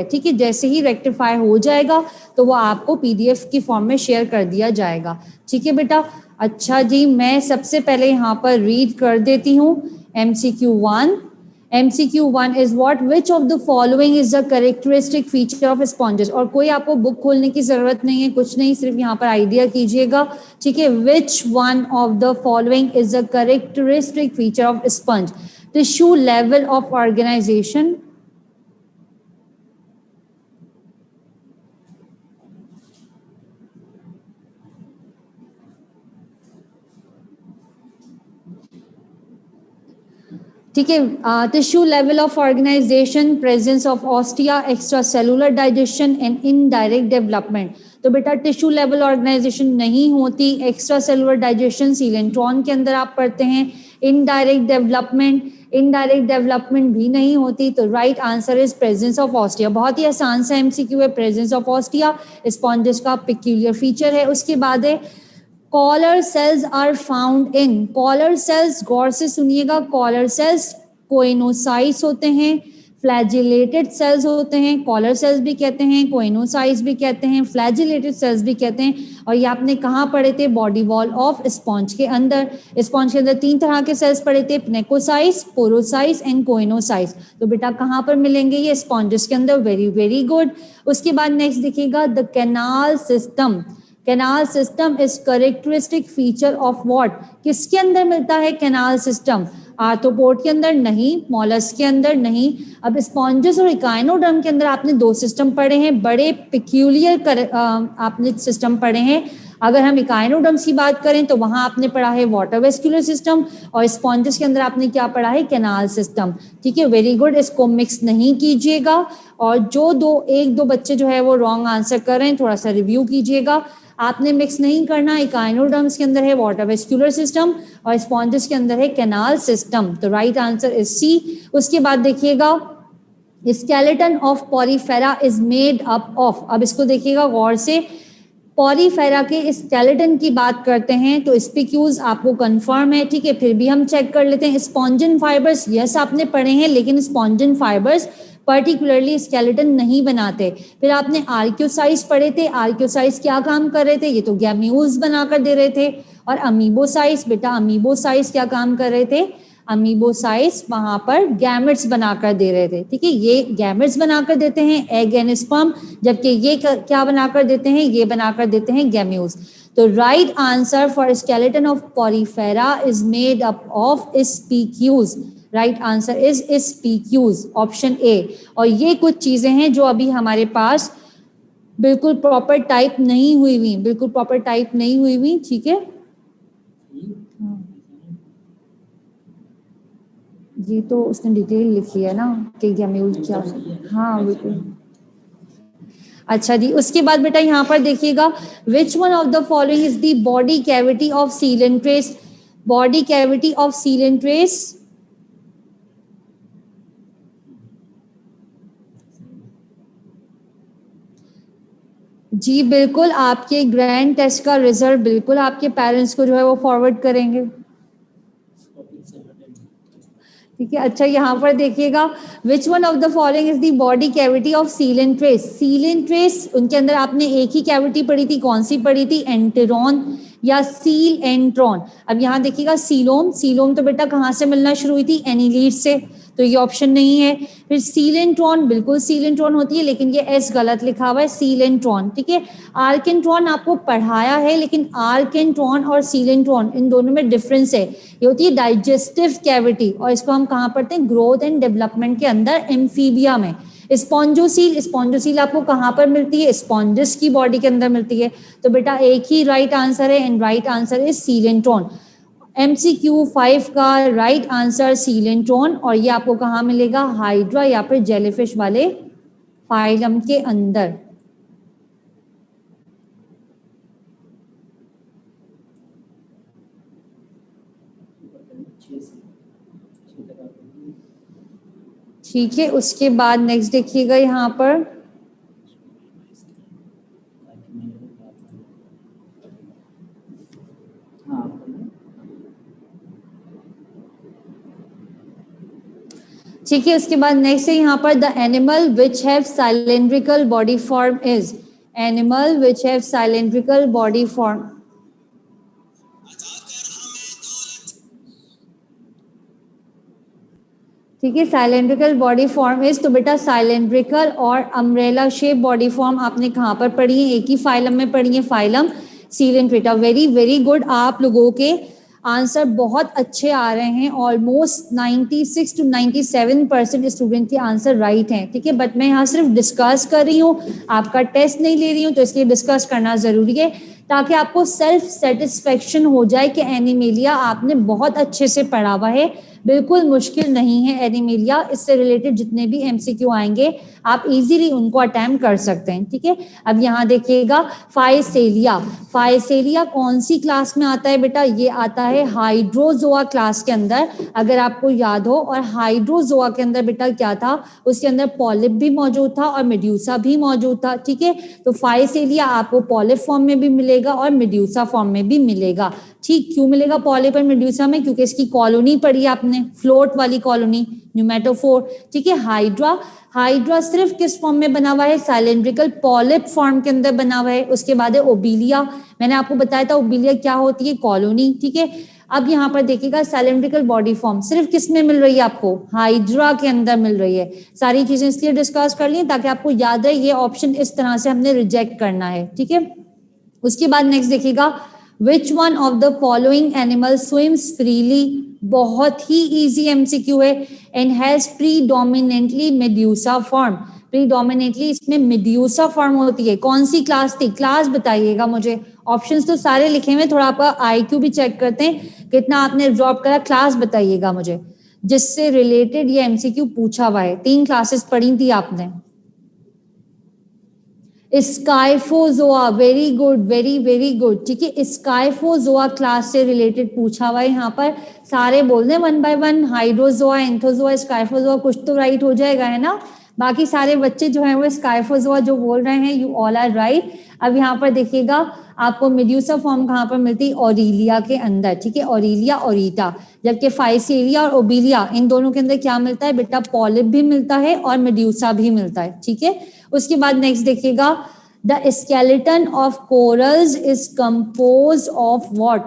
ठीक है, जैसे ही रेक्टिफाई हो जाएगा तो वो आपको पीडीएफ की फॉर्म में शेयर कर दिया जाएगा। ठीक है बेटा, अच्छा जी, मैं सबसे पहले यहाँ पर रीड कर देती हूँ MCQ1। MCQ1 is what, which of the following is the characteristic feature of sponges. और कोई आपको बुक खोलने की जरूरत नहीं है, कुछ नहीं, सिर्फ यहाँ पर आइडिया कीजिएगा। ठीक है, which one of the following is the characteristic feature of sponge. Tissue level of organisation, ठीक है, tissue level of organisation, presence of ostia, extra cellular digestion and indirect development. तो बेटा टिश्यू लेवल ऑर्गेनाइजेशन नहीं होती, extra cellular digestion सीलेंट्रॉन के अंदर आप पढ़ते हैं, इनडायरेक्ट डेवलपमेंट भी नहीं होती। तो right answer is presence of ostia. बहुत ही आसान सा एमसीक्यू है, प्रेजेंस ऑफ ऑस्टिया स्पॉन्जेस का पिक्यूलियर फीचर है। उसके बाद है collar cells are found in, collar cells गौर से सुनिएगा, कॉलर सेल्स कोइनोसाइट्स होते हैं, फ्लैजिलेटेड सेल्स होते हैं, कॉलर सेल्स भी कहते हैं, कोइनोसाइट्स भी कहते हैं, फ्लैजिलेटेड सेल्स भी कहते हैं। और ये आपने कहाँ पढ़े थे, बॉडी वॉल ऑफ स्पॉन्ज के अंदर। स्पॉन्ज के अंदर 3 तरह के सेल्स पढ़े थे, प्नेकोसाइट्स, पोरोसाइट्स एंड कोइनोसाइट्स। तो बेटा कहाँ पर मिलेंगे ये, स्पॉन्जेस के अंदर। Very very good. उसके बाद नेक्स्ट देखिएगा, the canal system. Canal system is characteristic feature of what, किसके अंदर मिलता है कैनाल सिस्टम, आर्थ्रोपोड के अंदर नहीं, मॉलस्क के अंदर नहीं। अब स्पॉन्जेस और इकाइनोडर्म के अंदर आपने 2 सिस्टम पढ़े हैं, बड़े पिक्यूलियर आपने सिस्टम पढ़े हैं। अगर हम इकाइनोडर्म्स की बात करें तो वहां आपने पढ़ा है वाटर वेस्कुलर सिस्टम, और स्पॉन्जेस के अंदर आपने क्या पढ़ा है, कैनाल सिस्टम। ठीक है, वेरी गुड, इसको मिक्स नहीं कीजिएगा। और जो 1-2 बच्चे जो है वो रॉन्ग आंसर कर रहे हैं, थोड़ा सा रिव्यू कीजिएगा। आपने मिक्स नहीं करना, इकाइनोडर्म्स के अंदर है वाटर वेस्कुलर सिस्टम और स्पॉन्जेस के अंदर है कैनाल सिस्टम। तो राइट आंसर इज सी। उसके बाद देखिएगा, skeleton of porifera is made up of. अब इसको देखिएगा गौर से, पॉरीफेरा के स्केलेटन की बात करते हैं तो स्पीक्यूज आपको कंफर्म है, ठीक है, फिर भी हम चेक कर लेते हैं। स्पॉन्जिन फाइबर्स, यस आपने पढ़े हैं, लेकिन स्पॉन्जिन फाइबर्स पर्टिकुलरली स्केलेटन नहीं बनाते। फिर आपने आर्क्योसाइट्स पढ़े थे, आर्क्योसाइट्स क्या काम कर रहे थे, ये तो गैम्यूल्स बनाकर दे रहे थे। और अमीबोसाइट्स, बेटा अमीबोसाइट्स क्या काम कर रहे थे, अमीबोसाइट्स वहां पर गैमेट्स बनाकर दे रहे थे। ठीक है, ये गैमेट्स बनाकर देते हैं, एग एंड स्पर्म, जबकि ये क्या बनाकर देते हैं, ये बनाकर देते हैं गैम्यूल्स। तो right answer for skeleton of porifera is made up of spicules. Right answer is spicules, option A. और ये कुछ चीजें हैं जो अभी हमारे पास बिल्कुल प्रॉपर टाइप नहीं हुई हुई, बिल्कुल प्रॉपर टाइप नहीं हुई हुई। ठीक है, ये तो उसने डिटेल लिखी है ना कि गैम्यूल क्या। हाँ बिल्कुल। अच्छा जी, उसके बाद बेटा यहाँ पर देखिएगा, which one of the following is the body cavity of coelenterates. Body cavity of coelenterates, जी बिल्कुल, आपके ग्रैंड टेस्ट का रिजल्ट बिल्कुल आपके पेरेंट्स को जो है वो फॉरवर्ड करेंगे। ठीक है, अच्छा यहाँ पर देखिएगा, which one of the following is the body cavity of coelenterates. Coelenterates, उनके अंदर आपने एक ही कैविटी पढ़ी थी, कौन सी पढ़ी थी, एंटेरॉन या सील एंट्रॉन। अब यहाँ देखिएगा, सीलोम, सीलोम तो बेटा कहाँ से मिलना शुरू हुई थी, एनिलीड से, तो ये ऑप्शन नहीं है। फिर सीलेंट्रॉन, बिल्कुल सीलेंट्रॉन होती है, लेकिन ये एस गलत लिखा हुआ है, सीलेंट्रॉन। ठीक है, आर्केंट्रॉन आपको पढ़ाया है, लेकिन आर्केंट्रॉन और सीलेंट्रॉन इन दोनों में डिफरेंस है। ये होती है डाइजेस्टिव कैविटी, और इसको हम कहाँ पढ़ते हैं, ग्रोथ एंड डेवलपमेंट के अंदर, एम्फीबिया में। स्पॉन्जोसील, स्पॉन्जोसील आपको कहाँ पर मिलती है, स्पॉन्जस की बॉडी के अंदर मिलती है। तो बेटा एक ही राइट आंसर है, and right answer is coelenteron. MCQ5 का राइट आंसर सीलेंट्रॉन। और ये आपको कहाँ मिलेगा, हाइड्रा या फिर जेलीफिश वाले फाइलम के अंदर। ठीक है, उसके बाद नेक्स्ट देखिएगा यहाँ पर, ठीक है, उसके बाद नेक्स्ट है यहाँ पर the animal which have cylindrical body form is, animal which have cylindrical body form. ठीक है, साइलेंड्रिकल बॉडी फॉर्म इज, तो बेटा साइलेंड्रिकल और अम्ब्रेला शेप बॉडी फॉर्म आपने कहाँ पर पढ़ी है? एक ही फाइलम में पढ़ी है, phylum Coelenterata. Very very good, आप लोगों के आंसर बहुत अच्छे आ रहे हैं, ऑलमोस्ट 96 to 97% स्टूडेंट के आंसर राइट हैं। ठीक है, बट मैं यहाँ सिर्फ डिस्कस कर रही हूँ, आपका टेस्ट नहीं ले रही हूँ, तो इसलिए डिस्कस करना जरूरी है ताकि आपको सेल्फ सेटिस्फेक्शन हो जाए कि एनिमेलिया आपने बहुत अच्छे से पढ़ा हुआ है। बिल्कुल मुश्किल नहीं है एनिमेलिया, इससे रिलेटेड जितने भी एमसीक्यू आएंगे आप इजीली उनको अटेम्प्ट कर सकते हैं। ठीक है, अब यहाँ देखिएगा फाइसेलिया, फाइसेलिया कौन सी क्लास में आता है बेटा? ये आता है हाइड्रोजोआ क्लास के अंदर, अगर आपको याद हो। और हाइड्रोजोआ के अंदर बेटा क्या था? उसके अंदर पॉलिप भी मौजूद था और मेड्यूसा भी मौजूद था। ठीक है, तो फाइसेलिया आपको पॉलिप फॉर्म में भी मिलेगा और मेड्यूसा फॉर्म में भी मिलेगा। ठीक, क्यों मिलेगा पॉलिप और मेड्यूसा में? क्योंकि इसकी कॉलोनी पढ़ी आपने, फ्लोट वाली कॉलोनी, न्यूमेटोफोर। ठीक है, हाइड्रा, हाइड्रा सिर्फ किस फॉर्म में बना हुआ है? साइलेंड्रिकल पॉलिप फॉर्म के अंदर बना हुआ है। उसके बाद है ओबिलिया, मैंने आपको बताया था ओबिलिया क्या होती है, कॉलोनी। ठीक है, अब यहाँ पर देखिएगा साइलेंड्रिकल बॉडी फॉर्म सिर्फ किस में मिल रही है आपको? हाइड्रा के अंदर मिल रही है। सारी चीजें इसलिए डिस्कस कर ली ताकि आपको याद रहे ये ऑप्शन इस तरह से हमने रिजेक्ट करना है। ठीक है, उसके बाद नेक्स्ट देखिएगा which one of the following animal swims freely, बहुत ही इजी एमसीक्यू है, and has predominantly medusa form. Predominantly इसमें मेड्यूसा फॉर्म होती है। कौन सी क्लास थी? क्लास बताइएगा मुझे। ऑप्शंस तो सारे लिखे हुए, थोड़ा आपका आईक्यू भी चेक करते हैं कितना आपने एब्जॉर्ब करा। क्लास बताइएगा मुझे जिससे रिलेटेड ये एमसीक्यू पूछा हुआ है। 3 क्लासेस पढ़ी थी आपने। Scyphozoa, very good, very very good. ठीक है, स्काइफोजोआ क्लास से रिलेटेड पूछा हुआ है यहाँ पर। सारे बोल दें 1 by 1, हाइड्रोजोआ, एंथोजोआ, स्काइफोजोआ, कुछ तो राइट हो जाएगा, है ना? बाकी सारे बच्चे जो हैं वो स्काइफोजोआ जो बोल रहे हैं, यू ऑल आर राइट। अब यहाँ पर देखिएगा आपको मेड्यूसा फॉर्म कहाँ पर मिलती है? ऑरिलिया के अंदर। ठीक है, ऑरिलिया, ओरिटा। जबकि फाइसेलिया और ओबिलिया इन दोनों के अंदर क्या मिलता है बेटा? पॉलिप भी मिलता है और मेड्यूसा भी मिलता है। ठीक है, उसके बाद नेक्स्ट देखिएगा the skeleton of corals is compose of what?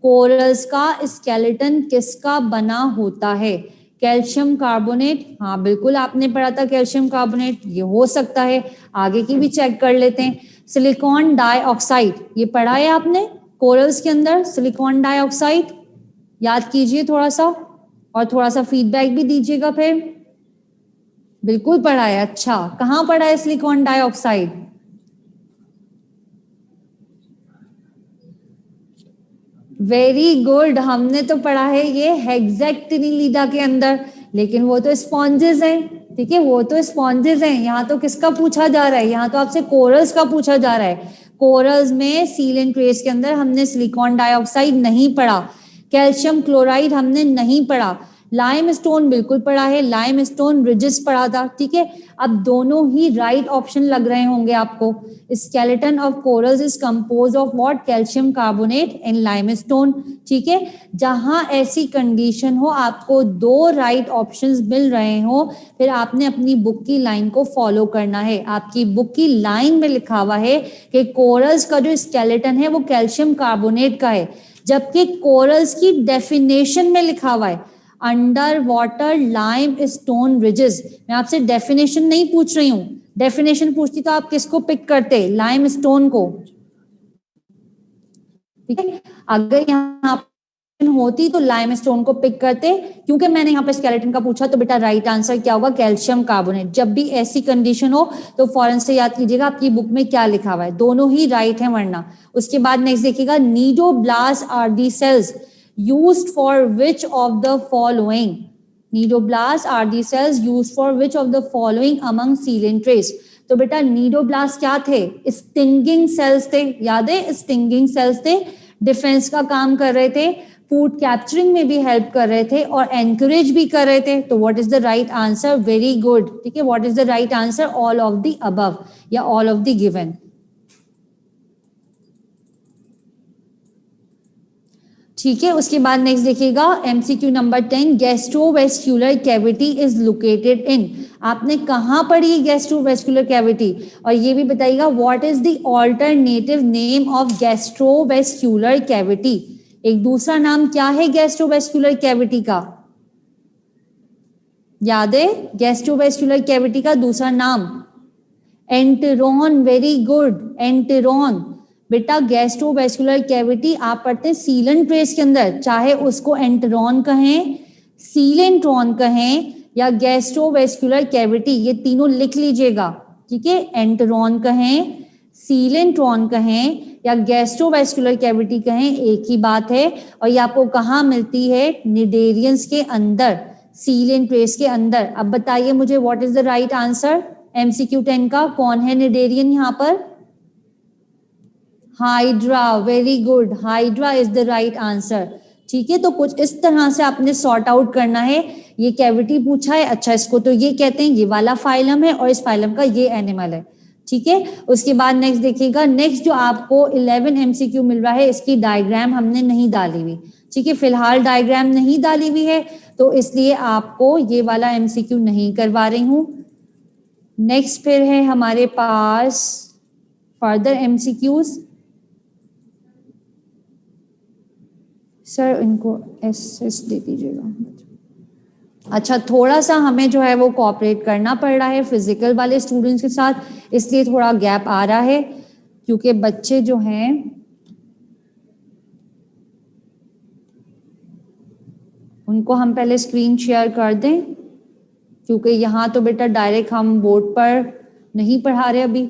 Corals का स्केलेटन किसका बना होता है? कैल्शियम कार्बोनेट, हाँ बिल्कुल आपने पढ़ा था कैल्शियम कार्बोनेट, ये हो सकता है। आगे की भी चेक कर लेते हैं। सिलिकॉन डाइऑक्साइड, ये पढ़ा है आपने कोरल्स के अंदर, सिलिकॉन डाइऑक्साइड याद कीजिए थोड़ा सा, और थोड़ा सा फीडबैक भी दीजिएगा फिर। बिल्कुल पढ़ा है, अच्छा कहाँ पढ़ा है सिलिकॉन डाइऑक्साइड? वेरी गुड, हमने तो पढ़ा है ये हेक्सेक्टिनिलीडा के अंदर, लेकिन वो तो स्पॉन्जेस हैं। ठीक है, वो तो स्पॉन्जेस हैं। यहाँ तो किसका पूछा जा रहा है? यहाँ तो आपसे कोरल्स का पूछा जा रहा है। कोरल्स में सील एंड ट्रेस के अंदर हमने सिलिकॉन डाइऑक्साइड नहीं पढ़ा, कैल्शियम क्लोराइड हमने नहीं पढ़ा, लाइम स्टोन बिल्कुल पढ़ा है, लाइम स्टोन रिजिस पढ़ा था। ठीक है, अब दोनों ही राइट ऑप्शन लग रहे होंगे आपको। Skeleton of corals is compose of what? Calcium carbonate and limestone. ठीक है, जहां ऐसी कंडीशन हो आपको 2 राइट ऑप्शंस मिल रहे हो, फिर आपने अपनी बुक की लाइन को फॉलो करना है। आपकी बुक की लाइन में लिखा हुआ है कि कोरल्स का जो स्केलेटन है वो कैल्शियम कार्बोनेट का है, जबकि कोरल्स की डेफिनेशन में लिखा हुआ है under water lime stone ridges. मैं आपसे डेफिनेशन नहीं पूछ रही हूं, डेफिनेशन पूछती तो आप किसको पिक करते? लाइम स्टोन को। ठीक है, अगर यहाँ होती तो लाइम स्टोन को पिक करते, क्योंकि मैंने यहाँ पे स्केलेटन का पूछा तो बेटा राइट आंसर क्या होगा? Calcium carbonate. जब भी ऐसी कंडीशन हो तो फौरन से याद कीजिएगा आपकी बुक में क्या लिखा हुआ है, दोनों ही राइट है वरना। उसके बाद नेक्स्ट देखिएगा cnidoblast are the cells used for which of the following? Nidoblasts are the cells used for which of the following among coelentrates? तो बेटा नीडोब्लास्ट क्या थे? स्टिंगिंग सेल्स थे, याद है? स्टिंगिंग सेल्स थे, डिफेंस का काम कर रहे थे, फूड कैप्चरिंग में भी हेल्प कर रहे थे और एनकरेज भी कर रहे थे। तो what is the right answer? Very good. ठीक है, what is the right answer? All of the above या ऑल ऑफ द गिवन। ठीक है, उसके बाद नेक्स्ट देखिएगा MCQ number 10, gastrovascular cavity is located in. आपने कहाँ पढ़ी गैस्ट्रोवेस्क्यूलर कैविटी, और ये भी बताइएगा what is the alternative name of gastrovascular cavity. एक दूसरा नाम क्या है गैस्ट्रोवेस्क्यूलर कैविटी का, याद है गैस्ट्रोवेस्क्यूलर कैविटी का दूसरा नाम एंटेरॉन। Very good, एंटेरॉन। बेटा गैस्ट्रोवेस्कुलर कैविटी आप पढ़ते हैं सीलन ट्रेस के अंदर, चाहे उसको एंटेरॉन कहें, सीलेंट्रॉन कहें या गैस्ट्रोवेस्कुलर कैविटी, ये तीनों लिख लीजिएगा। ठीक है, एंटेरॉन कहें, सीलेंट्रॉन कहें या गैस्ट्रोवेस्कुलर कैविटी कहें, एक ही बात है। और ये आपको कहाँ मिलती है, निडेरियंस के अंदर, सीलेन ट्रेस के अंदर। अब बताइए मुझे what is the right answer MCQ 10 का, कौन है निडेरियन यहाँ पर, hydra. Very good, hydra is the right answer. ठीक है, तो कुछ इस तरह से आपने सॉर्ट आउट करना है। ये कैविटी पूछा है, अच्छा इसको तो ये कहते हैं, ये वाला फाइलम है और इस फाइलम का ये एनिमल है। ठीक है, उसके बाद नेक्स्ट देखिएगा, नेक्स्ट जो आपको 11 एमसीक्यू मिल रहा है इसकी डायग्राम हमने नहीं डाली हुई। ठीक है, फिलहाल डायग्राम नहीं डाली हुई है तो इसलिए आपको ये वाला एमसीक्यू नहीं करवा रही हूं। नेक्स्ट फिर है हमारे पास फर्दर एमसीक्यूज। सर इनको एस दे दीजिएगा। अच्छा, थोड़ा सा हमें जो है वो कोऑपरेट करना पड़ रहा है फिजिकल वाले स्टूडेंट्स के साथ, इसलिए थोड़ा गैप आ रहा है, क्योंकि बच्चे जो हैं उनको हम पहले स्क्रीन शेयर कर दें, क्योंकि यहाँ तो बेटा डायरेक्ट हम बोर्ड पर नहीं पढ़ा रहे अभी,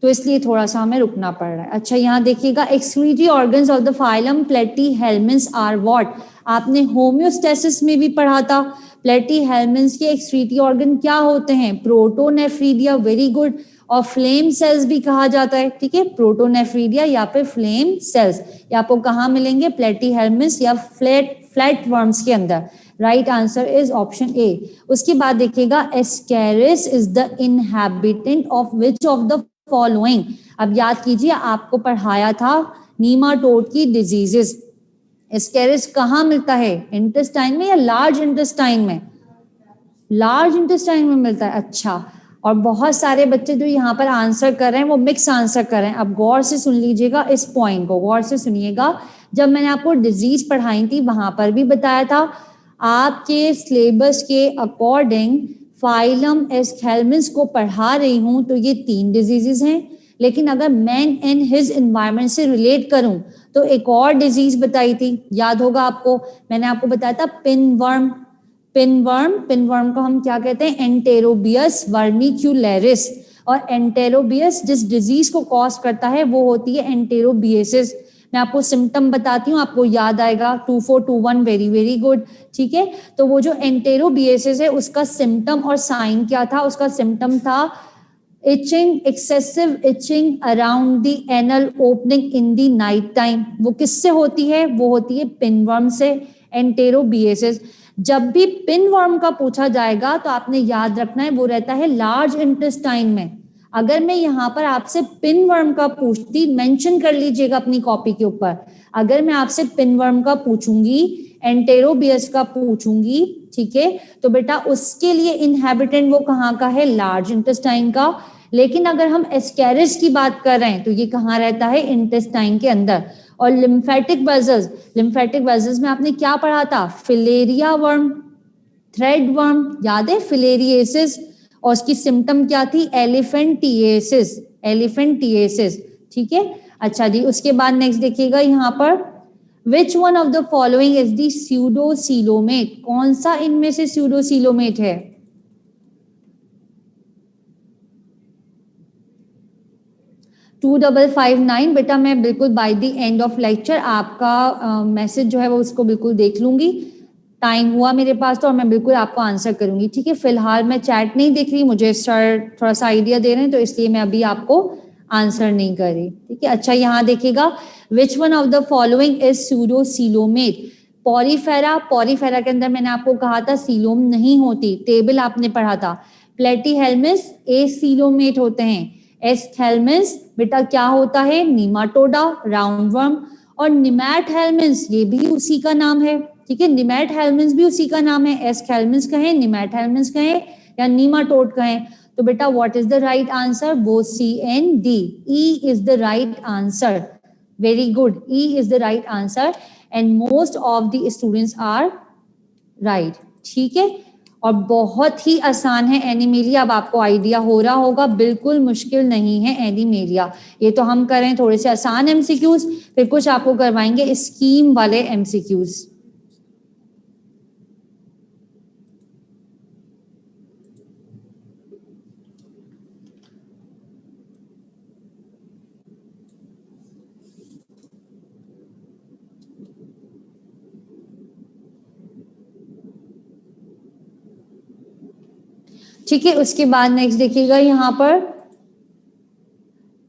तो इसलिए थोड़ा सा हमें रुकना पड़ रहा है। अच्छा, यहाँ देखिएगा, excretory organs of the phylum platyhelminthes are what. आपने होम्योस्टेसिस में भी पढ़ा था, प्लेटीहेल्मिन्थ्स के एक्सक्रीटरी ऑर्गन क्या होते हैं, प्रोटोनेफ्रीडिया। वेरी गुड, और फ्लेम सेल्स भी कहा जाता है। ठीक है, प्रोटोनेफ्रीडिया या फिर फ्लेम सेल्स, ये आपको कहाँ मिलेंगे, प्लेटीहेल्मिन्थ्स या फ्लैट वर्म्स के अंदर। Right answer is option A. उसके बाद देखिएगा, Ascaris is the inhabitant of which of the following. अब याद कीजिए आपको पढ़ाया था नीमाटोड की डिजीजेस। एस्केरिस कहाँ मिलता है, इंटेस्टाइन में या लार्ज इंटेस्टाइन में, लार्ज इंटेस्टाइन में मिलता है। अच्छा, और बहुत सारे बच्चे जो यहाँ पर आंसर कर रहे हैं वो मिक्स आंसर कर रहे हैं। अब गौर से सुन लीजिएगा, इस पॉइंट को गौर से सुनिएगा। जब मैंने आपको डिजीज पढ़ाई थी वहां पर भी बताया था, आपके सिलेबस के अकॉर्डिंग फाइलम एस्केल्मिन्थ्स को पढ़ा रही हूं तो ये 3 डिजीजेस हैं, लेकिन अगर मैन एंड हिज एनवायरनमेंट से रिलेट करूं तो एक और डिजीज बताई थी, याद होगा आपको, मैंने आपको बताया था पिनवर्म। पिनवर्म को हम क्या कहते हैं, एंटेरोबियस वर्मिक्यूलेरिस। और एंटेरोबियस जिस डिजीज को कॉज करता है वो होती है एंटेरोबियसिस। मैं आपको सिम्टम बताती हूँ, आपको याद आएगा, 2421। Very very good. ठीक है, तो वो जो एंटेरोबियसिस है उसका सिम्टम और साइन क्या था, उसका सिम्टम था itching, excessive itching around the anal opening in the night time. वो किससे होती है, वो होती है पिनवर्म से, एंटेरोबियसिस। जब भी पिनवर्म का पूछा जाएगा तो आपने याद रखना है वो रहता है लार्ज इंटेस्टाइन में। अगर मैं यहाँ पर आपसे पिनवर्म का पूछती, मेंशन कर लीजिएगा अपनी कॉपी के ऊपर, अगर मैं आपसे पिनवर्म का पूछूंगी, एंटेरोबियस का पूछूंगी, ठीक है, तो बेटा उसके लिए इनहैबिटेंट वो कहाँ का है, लार्ज इंटेस्टाइन का। लेकिन अगर हम एस्केरिस की बात कर रहे हैं तो ये कहाँ रहता है, इंटेस्टाइन के अंदर। और लिम्फेटिक वेजल्स में आपने क्या पढ़ा था, फिलेरिया वर्म, थ्रेड वर्म, याद है, फिलेरिएसिस, और उसकी सिम्टम क्या थी, एलिफेंटिएसिस। ठीक है, अच्छा जी, उसके बाद नेक्स्ट देखिएगा यहाँ पर, which one of the following is the pseudocoelomate. कौन सा इनमें से स्यूडोसीलोमेट है, 2559। बेटा मैं बिल्कुल by the end of lecture आपका मैसेज जो है वो उसको बिल्कुल देख लूंगी, टाइम हुआ मेरे पास तो, और मैं बिल्कुल आपको आंसर करूंगी। ठीक है, फिलहाल मैं चैट नहीं देख रही, मुझे सर थोड़ा सा आइडिया दे रहे हैं तो इसलिए मैं अभी आपको आंसर नहीं कर रही। ठीक है, अच्छा यहाँ देखिएगा, which one of the following is pseudocoelomate. Porifera के अंदर मैंने आपको कहा था सीलोम नहीं होती, टेबल आपने पढ़ा था। प्लेटीहेल्मिस एसीलोमेट होते हैं, एस्केल्मिस बेटा क्या होता है, नीमाटोडा, राउंडवर्म। और निमैट हेल्मिन्स ये भी उसी का नाम है, ठीक है, निमैट हेल्मिन्स भी उसी का नाम है, एस्केल्मिन्स कहें, निमैट हेल्मिन्स कहें या नीमाटोड कहें। तो बेटा what is the right answer? Both C and D, E is the right answer. Very good, E is the right answer and most of the students are right, ठीक है। और बहुत ही आसान है एनिमेलिया, अब आपको आइडिया हो रहा होगा, बिल्कुल मुश्किल नहीं है एनिमेलिया। ये तो हम करें थोड़े से आसान एमसीक्यूज, फिर कुछ आपको करवाएंगे स्कीम वाले एमसीक्यूज। ठीक है, उसके बाद नेक्स्ट देखिएगा यहाँ पर,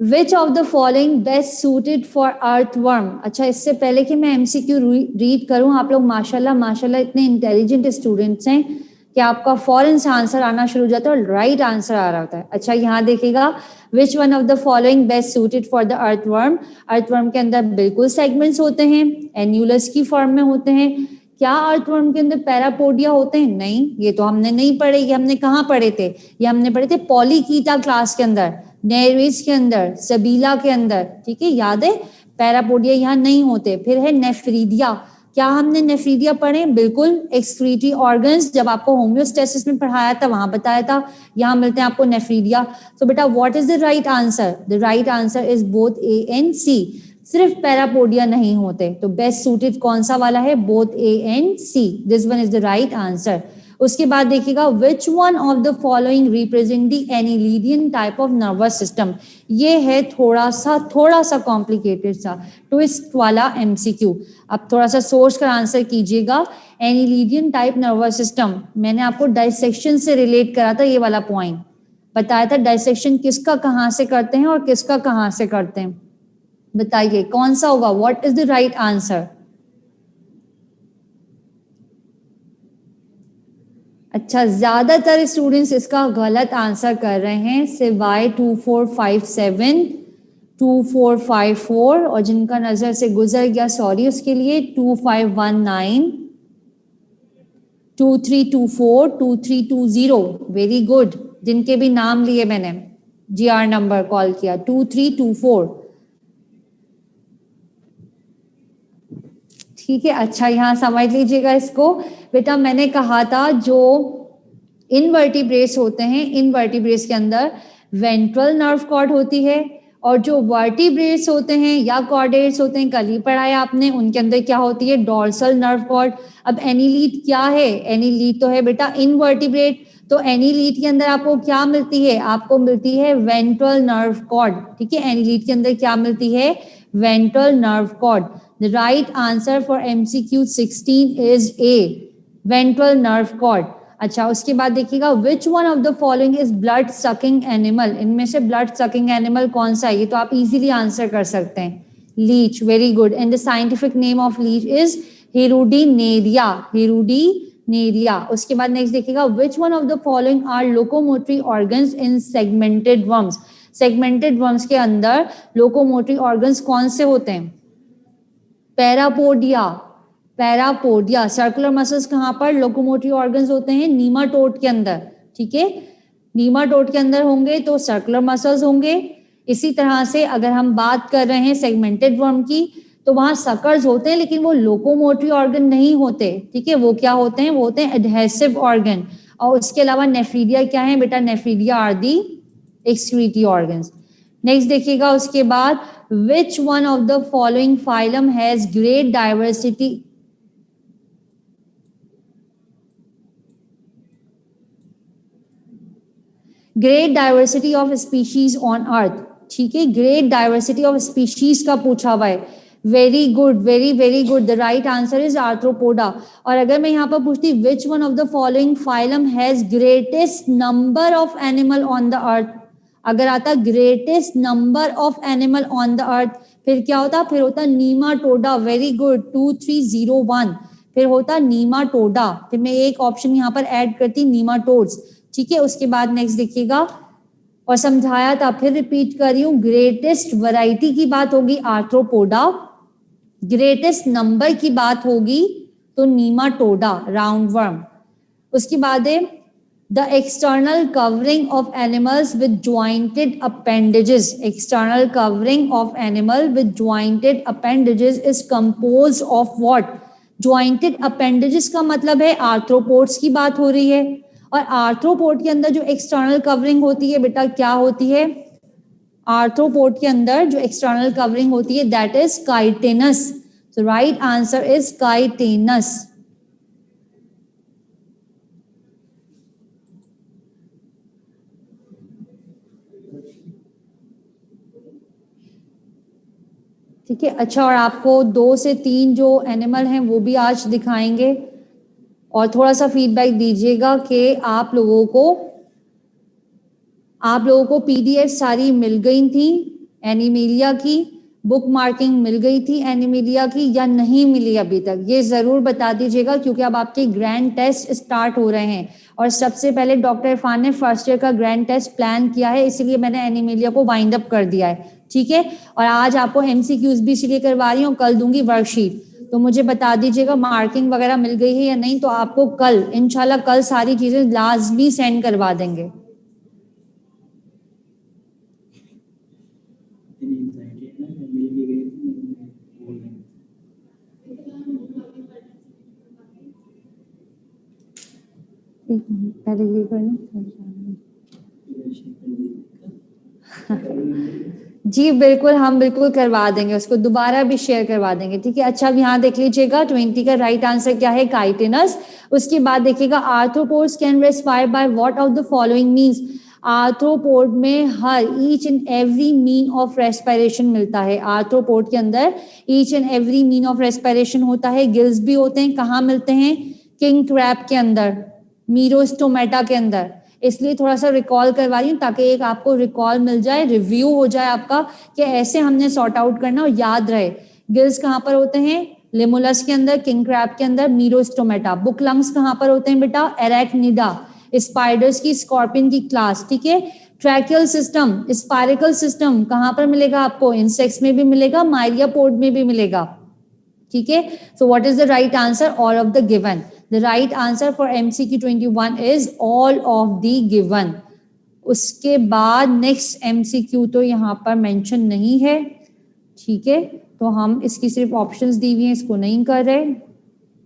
विच of the following best suited for earthworm. अच्छा, इससे पहले कि मैं एमसीक्यू रीड करूं, आप लोग माशाल्लाह माशाल्लाह इतने इंटेलिजेंट स्टूडेंट्स हैं कि आपका फॉरन से आंसर आना शुरू हो जाता है और राइट आंसर आ रहा होता है। अच्छा, यहाँ देखिएगा, which one of the following best suited for the earthworm. Earthworm के अंदर बिल्कुल सेगमेंट्स होते हैं, एन्यूलस की फॉर्म में होते हैं। क्या अर्थवर्म के अंदर पैरापोडिया होते हैं? नहीं, ये तो हमने नहीं पढ़े, ये हमने कहाँ पढ़े थे? ये हमने पढ़े थे पॉलीकीटा क्लास के अंदर, नेरिस के अंदर, सबीला के अंदर, ठीक है, याद है। पैरापोडिया यहाँ नहीं होते। फिर है नेफ्रीडिया, क्या हमने नेफ्रीडिया पढ़े? बिल्कुल, एक्सक्रीटरी ऑर्गन्स, जब आपको होम्योस्टेसिस में पढ़ाया था वहां बताया था, यहाँ मिलते हैं आपको नेफ्रीडिया। तो बेटा what is the right answer? The right answer is both A and C, सिर्फ पैरापोडिया नहीं होते। तो बेस्ट सूटेड कौन सा वाला है? Both A and C, this one is the right answer. उसके बाद देखिएगा, which one of the following represent the annelidian type of nervous system. ये है थोड़ा सा कॉम्प्लिकेटेड सा ट्विस्ट वाला एमसीक्यू। अब थोड़ा सा सोच कर आंसर कीजिएगा। एनिलीडियन टाइप नर्वस सिस्टम, मैंने आपको डाइसेक्शन से रिलेट करा था, ये वाला पॉइंट बताया था, डाइसेक्शन किसका कहाँ से करते हैं और किसका कहाँ से करते हैं। बताइए कौन सा होगा? What is the right answer? अच्छा, ज्यादातर स्टूडेंट्स इसका गलत आंसर कर रहे हैं, सिवाय 2457, 2454 और जिनका नजर से गुजर गया सॉरी उसके लिए, 2519, 2324, 2320। वेरी गुड, जिनके भी नाम लिए मैंने, जीआर नंबर कॉल किया, 2324, ठीक है। अच्छा, यहाँ समझ लीजिएगा इसको बेटा, मैंने कहा था जो इनवर्टिब्रेट्स होते हैं, इनवर्टिब्रेट्स के अंदर वेंट्रल नर्व कॉर्ड होती है, और जो वर्टिब्रेट्स होते हैं या कॉर्डेट्स होते हैं, कल ही पढ़ाया आपने, उनके अंदर क्या होती है? Dorsal nerve cord. अब एनीलीड क्या है? एनीलीड तो है बेटा इनवर्टिब्रेट, तो एनीलीड के अंदर आपको क्या मिलती है? आपको मिलती है वेंट्रल नर्व कॉर्ड, ठीक है। एनीलीड के अंदर क्या मिलती है? Ventral nerve cord. The right answer for MCQ 16 is A, ventral nerve cord. अच्छा, उसके बाद देखिएगा, which one of the following is blood sucking animal. इनमें से ब्लड सकिंग एनिमल कौन सा है? ये तो आप इजीली आंसर कर सकते हैं, leech. Very good, and the scientific name of leech is Hirudinaria, Hirudinaria. उसके बाद नेक्स्ट देखिएगा, which one of the following are locomotory organs in segmented worms. Segmented worms के अंदर लोकोमोटरी ऑर्गन्स कौन से होते हैं? Parapodia, parapodia. सर्कुलर मसल्स कहाँ पर लोकोमोटरी ऑर्गन्स होते हैं? नीमाटोड के अंदर, ठीक है। नीमाटोड के अंदर होंगे तो सर्कुलर मसल्स होंगे। इसी तरह से अगर हम बात कर रहे हैं सेगमेंटेड वर्म की, तो वहां सकर्स होते हैं, लेकिन वो लोकोमोटरी ऑर्गन नहीं होते, ठीक है। वो क्या होते हैं? वो होते हैं एडहेसिव ऑर्गन। और उसके अलावा नेफ्रीडिया क्या है बेटा? Nephridia are the excretory organs. Next देखिएगा, उसके बाद which one of the following phylum has great diversity. Great diversity of species on earth, ठीक है। ग्रेट डाइवर्सिटी ऑफ स्पीशीज का पूछा हुआ है। Very good, very very good, the right answer is arthropoda. और अगर मैं यहाँ पर पूछती विच one of the following phylum has greatest number of animal on the earth, अगर आता greatest number of animal on the earth, फिर क्या होता? फिर होता नीमाटोडा। वेरी गुड, 2301, फिर होता नीमाटोडा। फिर मैं एक ऑप्शन यहाँ पर ऐड करती, नीमाटोड्स, ठीक है। उसके बाद नेक्स्ट देखिएगा, और समझाया था, फिर रिपीट कर रही हूं, ग्रेटेस्ट वैरायटी की बात होगी आर्थ्रोपोडा, ग्रेटेस्ट नंबर की बात होगी तो नीमाटोडा, राउंड वर्म। उसके बाद है the external covering of animals with jointed appendages. External covering of animal with jointed appendages is compose of what? Jointed appendages का मतलब है आर्थ्रोपोड्स की बात हो रही है, और आर्थ्रोपोड के अंदर जो एक्सटर्नल कवरिंग होती है बेटा क्या होती है? आर्थ्रोपोड के अंदर जो एक्सटर्नल कवरिंग होती है that is chitinous. So right answer is chitinous. ठीक है, अच्छा, और आपको 2 से 3 जो एनिमल हैं वो भी आज दिखाएंगे, और थोड़ा सा फीडबैक दीजिएगा कि आप लोगों को पीडीएफ सारी मिल गई थी एनिमेलिया की, बुक मार्किंग मिल गई थी एनिमेलिया की या नहीं मिली अभी तक? ये ज़रूर बता दीजिएगा, क्योंकि अब आपके ग्रैंड टेस्ट स्टार्ट हो रहे हैं, और सबसे पहले डॉक्टर इरफान ने फर्स्ट ईयर का ग्रैंड टेस्ट प्लान किया है, इसीलिए मैंने एनिमेलिया को वाइंड अप कर दिया है। ठीक है, और आज आपको एमसीक्यूज भी इसलिए करवा रही हूँ, कल दूंगी वर्कशीट, तो मुझे बता दीजिएगा मार्किंग वगैरह मिल गई है या नहीं, तो आपको कल इंशाल्लाह कल सारी चीज़ें लाजमी सेंड करवा देंगे। पहले ये कर जी बिल्कुल, हम बिल्कुल करवा देंगे, उसको दोबारा भी शेयर करवा देंगे। ठीक है, अच्छा, अब यहाँ देख लीजिएगा 20 का राइट आंसर क्या है? काइटिनस। उसके बाद देखिएगा arthropods can respire by what of the following means. Arthropod में हर each and every mean of respiration मिलता है। आर्थ्रोपोड के अंदर each and every mean of respiration होता है। गिल्स भी होते हैं, कहाँ मिलते हैं? किंग क्रैब के अंदर, मीरोस्टोमेटा के अंदर। इसलिए थोड़ा सा रिकॉल करवा रही हूँ ताकि एक आपको रिकॉल मिल जाए, रिव्यू हो जाए आपका कि ऐसे हमने सॉर्ट आउट करना और याद रहे। गिल्स कहाँ पर होते हैं? लिमुलस के अंदर, किंग क्रैब के अंदर, मीरोस्टोमेटा। बुक लंग्स कहाँ पर होते हैं बेटा? एरेक्निडा, स्पाइडर्स की, स्कॉर्पियन की क्लास। ठीक है, ट्रैकियल सिस्टम, स्पाइरिकल सिस्टम कहाँ पर मिलेगा आपको? इंसेक्ट्स में भी मिलेगा, माइरियापोड में भी मिलेगा। ठीक है, so what is the right answer? All of the given. The right answer for MCQ 21 is all of the given. उसके बाद नेक्स्ट MCQ तो यहाँ पर मेंशन नहीं है। ठीक है, तो हम इसकी सिर्फ ऑप्शंस दी हुई हैं, इसको नहीं कर रहे।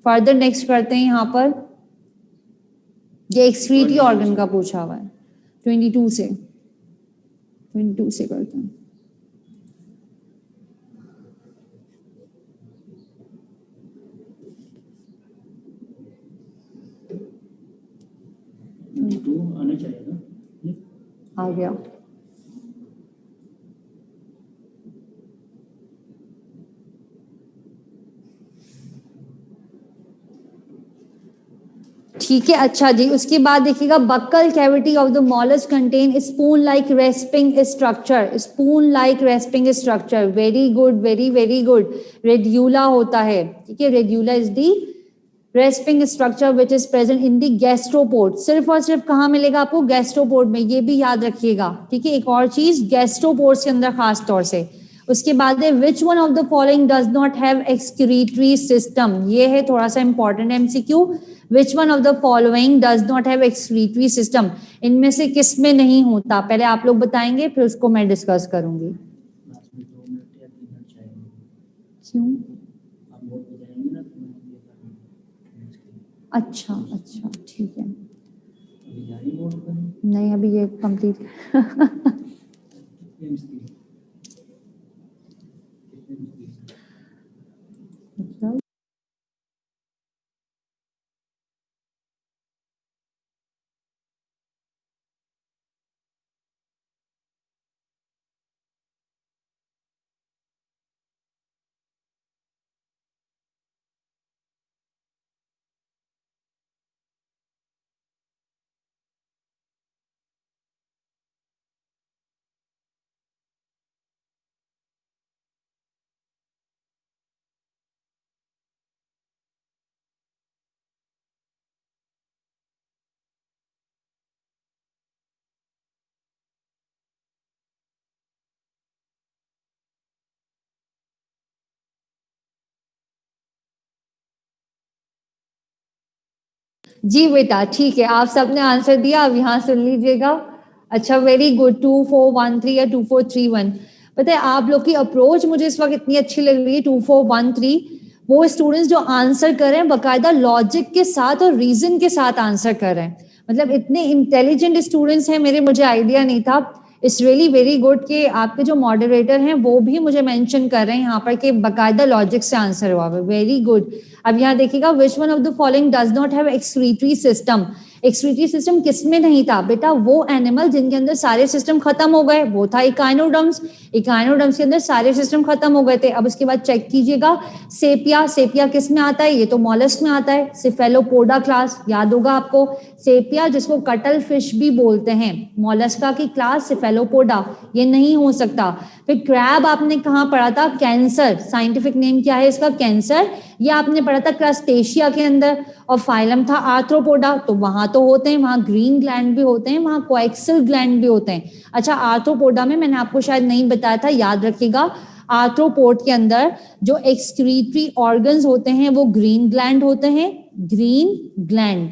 फर्दर नेक्स्ट करते हैं, यहाँ पर ये एक्सक्रीटरी ऑर्गन का पूछा हुआ है। 22 से करते हैं। आना चाहिए ना, आ गया। ठीक है, अच्छा जी, उसके बाद देखिएगा buccal cavity of the mollusc contain spoon like respiring structure. Spoon like respiring structure, very good, very very good. Radula होता है। ठीक है, radula is the respiring structure which is present in the gastropod. सिर्फ और सिर्फ कहाँ मिलेगा आपको? गैस्ट्रोपोड में, ये भी याद रखिएगा। ठीक है, एक और चीज गैस्ट्रोपोड के अंदर खास तौर से। उसके बाद है which one of the following does not have excretory system. ये है थोड़ा सा important MCQ। Which one of the following does not have excretory system, इनमें से किस में नहीं होता? पहले आप लोग बताएंगे, फिर उसको मैं डिस्कस करूंगी। क्यों? अच्छा अच्छा, ठीक है, नहीं अभी ये कंप्लीट जी बेटा ठीक है, आप सबने आंसर दिया, अब यहाँ सुन लीजिएगा। अच्छा वेरी गुड, 2413 या 2431। पता है आप लोग की अप्रोच मुझे इस वक्त इतनी अच्छी लग रही है। 2413 वो स्टूडेंट्स जो आंसर कर रहे हैं बकायदा लॉजिक के साथ और रीजन के साथ आंसर कर रहे हैं, मतलब इतने इंटेलिजेंट स्टूडेंट्स हैं मेरे, मुझे आइडिया नहीं था। इट्स रियली वेरी गुड कि आपके जो मॉडरेटर हैं वो भी मुझे मेंशन कर रहे हैं यहाँ पर कि बकायदा लॉजिक से आंसर हुआ है। Very good. अब यहाँ देखिएगा, which one of the following does not have excretory system. Excretory system किसमें नहीं था बेटा? वो एनिमल जिनके अंदर सारे सिस्टम खत्म हो गए, वो था इकाइनोडर्म्स। इकाइनोडर्म्स के अंदर सारे सिस्टम खत्म हो गए थे। अब उसके बाद चेक कीजिएगा, सेपिया। सेपिया किस में आता है? ये तो मॉलस्क में आता है, सिफेलोपोडा क्लास, याद होगा आपको। सेपिया जिसको कटल फिश भी बोलते हैं, मॉलस्का की क्लास सिफेलोपोडा, ये नहीं हो सकता। फिर क्रैब आपने कहाँ पढ़ा था? कैंसर, साइंटिफिक नेम क्या है इसका? कैंसर। ये आपने पढ़ा था क्रस्टेशिया के अंदर। और फाइलम था आर्थ्रोपोडा, तो वहां तो होते हैं, वहां ग्रीन ग्लैंड भी होते हैं, वहां कोएक्सियल ग्लैंड भी होते हैं। अच्छा आर्थ्रोपोडा में मैंने आपको शायद नहीं बताया था, याद रखिएगा, आर्थ्रोपोड के अंदर जो एक्सक्रीटरी ऑर्गन्स होते हैं वो ग्रीन ग्लैंड होते हैं, ग्रीन ग्लैंड,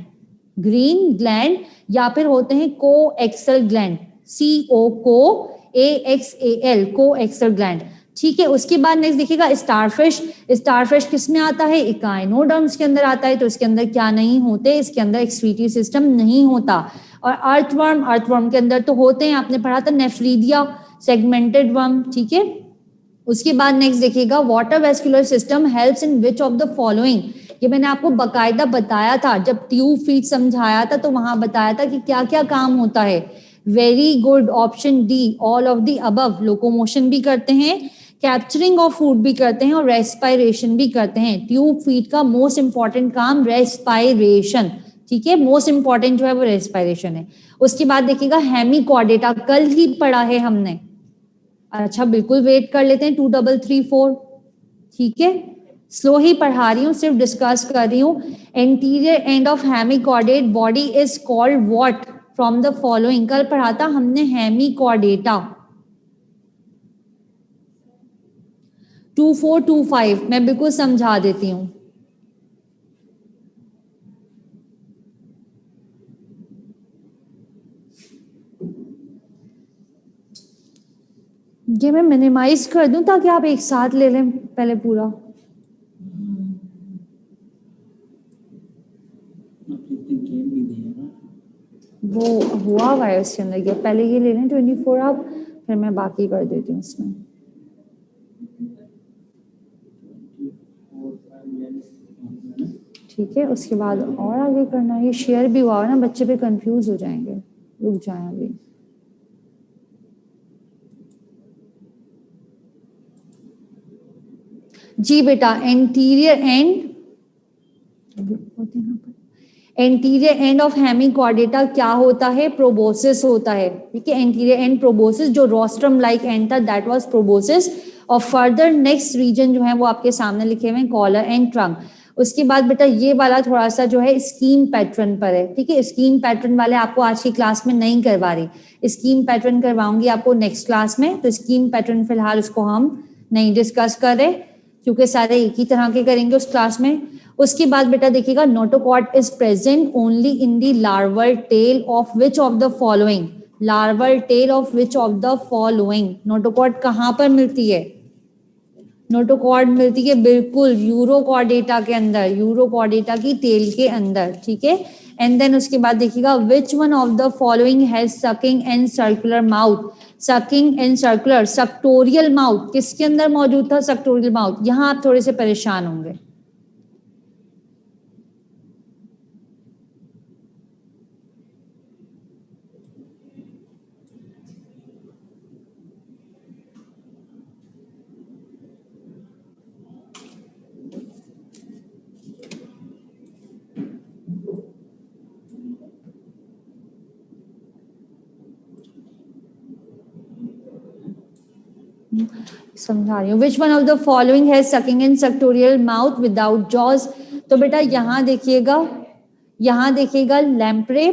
ग्रीन ग्लैंड, या फिर होते हैं कोएक्सियल ग्लैंड, CO को AXAL, कोएक्सियल ग्लैंड। ठीक है, उसके बाद नेक्स्ट देखिएगा स्टारफिश। स्टारफिश किस में आता है? इकाइनोडर्म्स के अंदर आता है, तो इसके अंदर क्या नहीं होते? इसके अंदर एक्सक्रीटरी सिस्टम नहीं होता। और अर्थवर्म, अर्थवर्म के अंदर तो होते हैं, आपने पढ़ा था नेफ्रीडिया, सेगमेंटेड वर्म। ठीक है, उसके बाद नेक्स्ट देखिएगा, water vascular system helps in which of the following. ये मैंने आपको बकायदा बताया था जब ट्यूब फीट समझाया था, तो वहां बताया था कि क्या क्या काम होता है। Very good, option D, all of the above. Locomotion भी करते हैं, कैप्चरिंग ऑफ फूड भी करते हैं, और रेस्पायरेशन भी करते हैं। ट्यूब फीट का मोस्ट इंपॉर्टेंट काम रेस्पायरेशन, ठीक है, मोस्ट इंपॉर्टेंट जो है वो रेस्पायरेशन है। उसके बाद देखिएगा हेमिकॉर्डेटा, कल ही पढ़ा है हमने। अच्छा बिल्कुल, वेट कर लेते हैं, 2334। ठीक है, स्लो ही पढ़ा रही हूँ, सिर्फ डिस्कस कर रही हूँ। Anterior end of hemichordate body is called what from the following. कल पढ़ा था हमने हेमिकॉर्डेटा। 2425 मैं बिल्कुल समझा देती हूँ। ये मैं मिनिमाइज कर दूं ताकि आप एक साथ ले लें पहले पूरा। वो हुआ हुआ है उसके अंदर, पहले ये ले लें 24 आप, फिर मैं बाकी कर देती हूँ इसमें। ठीक है, उसके बाद और आगे करना, ये शेयर भी हुआ है ना, बच्चे पे कंफ्यूज हो जाएंगे, रुक जाए अभी। जी बेटा, एंटीरियर एंड ऑफ हेमिकॉर्डेटा क्या होता है? प्रोबोसिस होता है। ठीक है, एंटीरियर एंड प्रोबोसिस, जो रोस्ट्रम लाइक एंड था दैट वाज प्रोबोसिस। और फर्दर नेक्स्ट रीजन जो है वो आपके सामने लिखे हुए हैं, कॉलर एंड ट्रंक। उसके बाद बेटा ये वाला थोड़ा सा जो है स्कीम पैटर्न पर है। ठीक है, स्कीम पैटर्न वाले आपको आज की क्लास में नहीं करवा रही, स्कीम पैटर्न करवाऊंगी आपको नेक्स्ट क्लास में। तो स्कीम पैटर्न फिलहाल उसको हम नहीं डिस्कस कर रहे क्योंकि सारे एक ही तरह के करेंगे उस क्लास में। उसके बाद बेटा देखिएगा, notochord is present only in the larval tail of which of the following. Larval tail of which of the following. Notochord कहाँ पर मिलती है? नोटोकॉर्ड मिलती है बिल्कुल यूरोकॉर्डेटा के अंदर, यूरोकॉर्डेटा की टेल के अंदर। ठीक है, एंड देन उसके बाद देखिएगा, which one of the following has sucking and circular mouth. Sucking and circular, सक्टोरियल mouth किसके अंदर मौजूद था? सक्टोरियल माउथ। यहां आप थोड़े से परेशान होंगे। समझा रही हूँ। विच वन ऑफ द फॉलोइंग है sucking in सक्टोरियल mouth without jaws. तो बेटा यहाँ देखिएगा, यहाँ देखिएगा लैम्प्रे।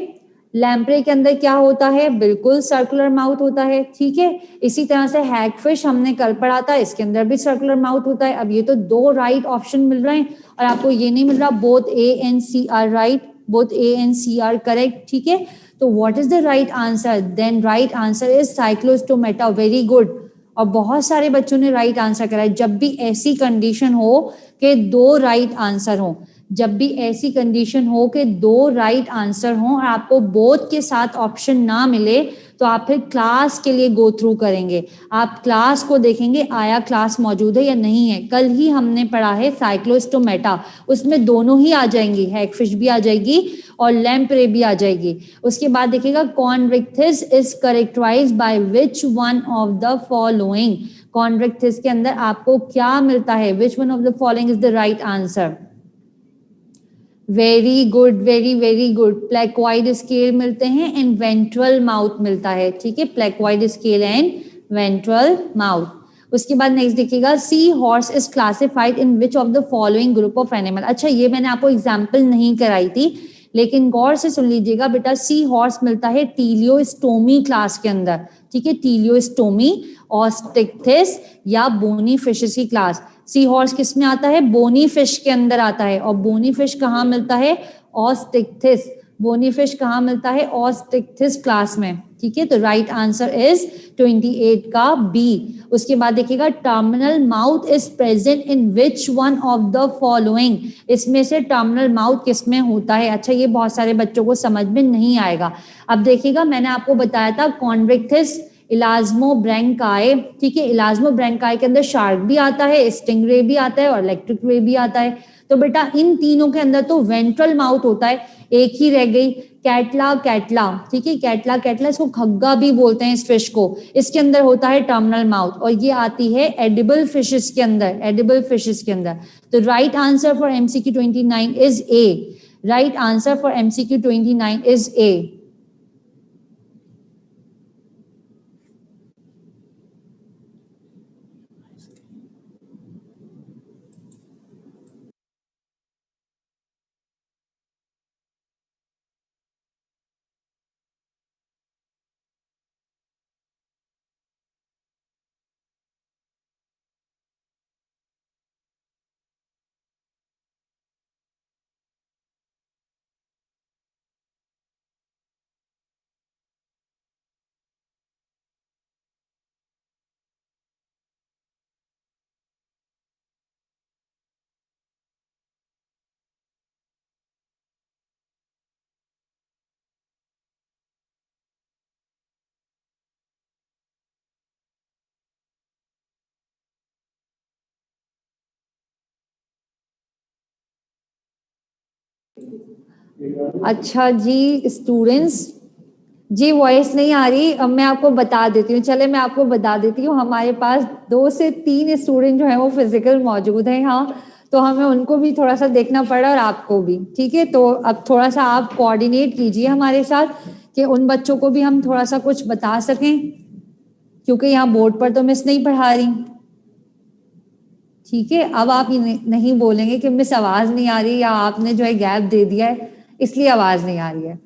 लैम्प्रे के अंदर क्या होता है? बिल्कुल सर्कुलर माउथ होता है। ठीक है, इसी तरह से हैगफिश हमने कल पढ़ा था, इसके अंदर भी सर्कुलर माउथ होता है। अब ये तो दो राइट ऑप्शन मिल रहे हैं और आपको ये नहीं मिल रहा both A and C are right. Both A and C are correct. ठीक है, तो what is the right answer? Then right answer is cyclostomata. Very good. और बहुत सारे बच्चों ने राइट आंसर करा है. जब भी ऐसी कंडीशन हो कि दो राइट आंसर हो, जब भी ऐसी कंडीशन हो कि दो राइट आंसर हो और आपको बोथ के साथ ऑप्शन ना मिले, तो आप फिर क्लास के लिए गो थ्रू करेंगे. आप क्लास को देखेंगे आया क्लास मौजूद है या नहीं है. कल ही हमने पढ़ा है साइक्लोस्टोमेटा, उसमें दोनों ही आ जाएंगी, हैगफिश भी आ जाएगी और लैम्प्रे भी आ जाएगी. उसके बाद देखिएगा Chondrichthyes is characterized by which one of the following. Chondrichthyes के अंदर आपको क्या मिलता है? Which one of the following is the right answer? Very good, very very good. Placoid scale मिलते हैं एंड वेंट्रल माउथ मिलता है. ठीक है, placoid scale and ventral mouth. उसके बाद नेक्स्ट देखिएगा sea horse is classified in which of the following group of animal. अच्छा, ये मैंने आपको एग्जाम्पल नहीं कराई थी, लेकिन गौर से सुन लीजिएगा बेटा. सी हॉर्स मिलता है टीलियोस्टोमी क्लास के अंदर. ठीक है, टीलियोस्टोमी, ऑस्टिक्थिस या बोनी फिशेस की क्लास. सी हॉर्स किस में आता है? बोनी फिश के अंदर आता है. और बोनी फिश कहाँ मिलता है? ऑस्टिक्थिस. बोनी फिश कहाँ मिलता है? ऑस्टिक्थिस क्लास में. ठीक है, तो राइट आंसर इज 28 का बी. उसके बाद देखिएगा terminal mouth is present in which one of the following. इसमें से टर्मिनल माउथ किस में होता है? अच्छा, ये बहुत सारे बच्चों को समझ में नहीं आएगा. अब देखिएगा, मैंने आपको बताया था कॉन्ड्रिक्थिस, इलाज्मो ब्रैंकाई. ठीक है, इलाज्मो ब्रैंकाई के अंदर शार्क भी आता है, स्टिंगरे भी आता है और इलेक्ट्रिक रे भी आता है. तो बेटा इन तीनों के अंदर तो वेंट्रल माउथ होता है. एक ही रह गई कैटला. कैटला, ठीक है, कैटला कैटला, इसको खग्गा भी बोलते हैं इस फिश को. इसके अंदर होता है टर्मिनल माउथ और ये आती है एडिबल फिशेस के अंदर. एडिबल फिशेस के अंदर. तो right answer for MCQ 29 is a. Right answer for MCQ 29 is a. अच्छा जी स्टूडेंट्स, जी वॉइस नहीं आ रही. अब मैं आपको बता देती हूँ. चले मैं आपको बता देती हूँ. हमारे पास 2 से 3 स्टूडेंट जो है वो फिजिकल मौजूद हैं यहाँ, तो हमें उनको भी थोड़ा सा देखना पड़ा और आपको भी. ठीक है, तो अब थोड़ा सा आप कोऑर्डिनेट कीजिए हमारे साथ कि उन बच्चों को भी हम थोड़ा सा कुछ बता सकें, क्योंकि यहाँ बोर्ड पर तो मिस नहीं पढ़ा रही. ठीक है, अब आप नहीं बोलेंगे कि मिस आवाज नहीं आ रही या आपने जो है गैप दे दिया है इसलिए आवाज नहीं आ रही है.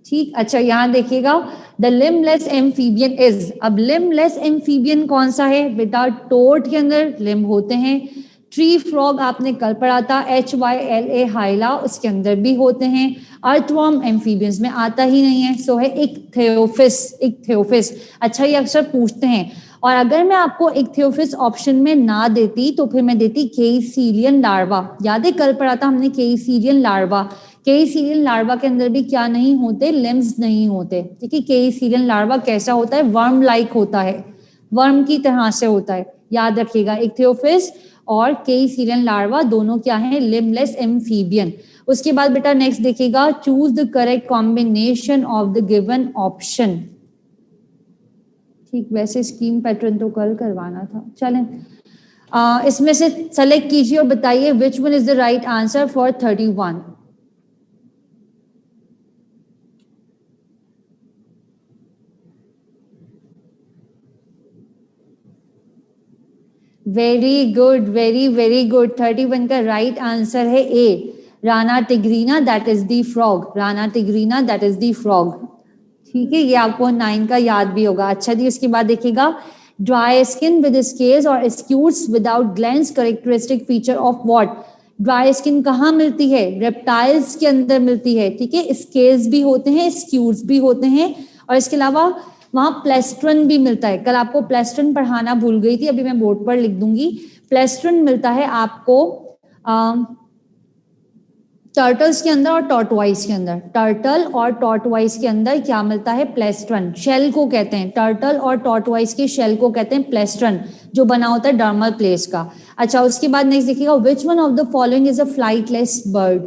ठीक. अच्छा, यहाँ देखिएगा द लिम्बलेस एम्फीबियन इज. अब लिम्बलेस एम्फीबियन कौन सा है बेटा? टोड के अंदर लिम्ब होते हैं. ट्री फ्रॉग आपने कल पढ़ा था, HYLA हाइला, उसके अंदर भी होते हैं. अर्थवर्म एम्फीबियंस में आता ही नहीं है, सो है इक्थेओफिस. इक्थेओफिस. अच्छा, ये अक्सर पूछते हैं. और अगर मैं आपको इक्थेओफिस ऑप्शन में ना देती तो फिर मैं देती केईसीलियन लार्वा. याद है कल पढ़ा था हमने केईसीलियन लार्वा. केईसीलियन लार्वा के अंदर भी क्या नहीं होते? लिम्स नहीं होते. ठीक है, केईसीलियन लार्वा कैसा होता है? वर्म लाइक होता है, वर्म की तरह से होता है. याद रखिएगा, इक्थेओफिस और केईसीलियन लार्वा दोनों क्या हैं? Limbless amphibian. उसके बाद बेटा नेक्स्ट देखिएगा choose the correct combination of the given option. ठीक, वैसे स्कीम पैटर्न तो कल करवाना था. चलें, इसमें से सेलेक्ट कीजिए और बताइए which one is the right answer for 31. Very good, very very good. 31 का राइट आंसर है A, Rana tigrina, that is the frog. Rana tigrina, that is the frog. ठीक है, ये आपको 9 का याद भी होगा. अच्छा जी, उसके बाद देखिएगा ड्राई स्किन विद स्केल्स और scutes without glands, characteristic feature of what? Dry skin कहाँ मिलती है? रेप्टाइल्स के अंदर मिलती है, ठीक है। स्केल्स भी होते हैं, स्क्यूज भी होते हैं, और इसके अलावा वहां प्लेस्ट्रन भी मिलता है। कल आपको प्लेस्ट्रन पढ़ाना भूल गई थी, अभी मैं बोर्ड पर लिख दूंगी। प्लेस्ट्रन मिलता है आपको टर्टल्स के अंदर और टॉर्टवाइज के अंदर। टर्टल और टॉर्टवाइज के अंदर क्या मिलता है? प्लेस्ट्रन। शेल को कहते हैं, टर्टल और टॉर्टवाइज के शेल को कहते हैं प्लेस्ट्रन, जो बना होता है डर्मल प्लेस का। अच्छा, उसके बाद नेक्स्ट देखिएगा, which one of the following is a flightless bird?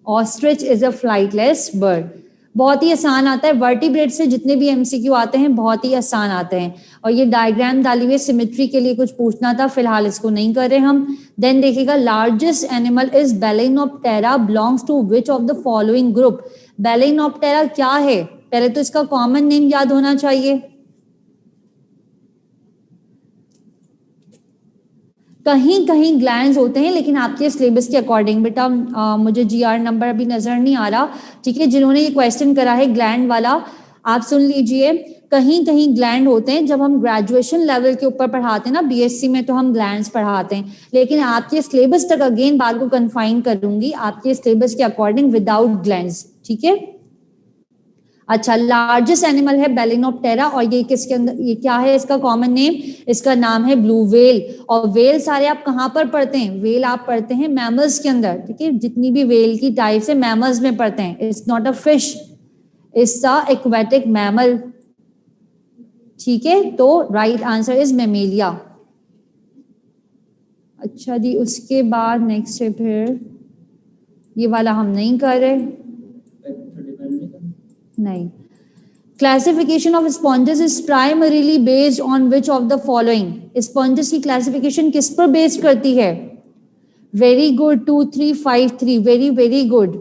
Ostrich is a flightless bird. बहुत ही आसान आता है, वर्टिब्रेट से जितने भी एमसीक्यू आते हैं बहुत ही आसान आते हैं। और ये डायग्राम डाली हुई सिमेट्री के लिए कुछ पूछना था, फिलहाल इसको नहीं कर रहे हम। देन देखिएगा, largest animal is Balaenoptera, belongs to which of the following group? Balaenoptera क्या है? पहले तो इसका कॉमन नेम याद होना चाहिए। कहीं कहीं ग्लैंड्स होते हैं, लेकिन आपके सिलेबस के अकॉर्डिंग बेटा मुझे जीआर नंबर अभी नजर नहीं आ रहा, ठीक है। जिन्होंने ये क्वेश्चन करा है ग्लैंड वाला, आप सुन लीजिए। कहीं कहीं ग्लैंड होते हैं, जब हम ग्रेजुएशन लेवल के ऊपर पढ़ाते हैं ना, बीएससी में, तो हम ग्लैंड्स पढ़ाते हैं। लेकिन आपके सिलेबस तक अगेन बात को कन्फाइन करूंगी, आपके सिलेबस के अकॉर्डिंग विदाउट ग्लैंड्स, ठीक है। अच्छा, लार्जेस्ट एनिमल है बेलेनोप्टेरा, और ये किसके अंदर, ये क्या है इसका कॉमन नेम? इसका नाम है ब्लू व्हेल। और व्हेल सारे आप कहाँ पर पढ़ते हैं? व्हेल आप पढ़ते हैं मैमल्स के अंदर, ठीक है। जितनी भी व्हेल की टाइप्स है मैमल्स में पढ़ते हैं। It's not a fish, it's a aquatic mammal, ठीक है। तो राइट आंसर इज मेमेलिया। अच्छा जी, उसके बाद नेक्स्ट है, फिर ये वाला हम नहीं कर रहे, नहीं। Classification of sponges is primarily based on which of the following? Sponges की क्लासिफिकेशन किस पर बेस्ड करती है? Very good, 2 3 5 3, very very good.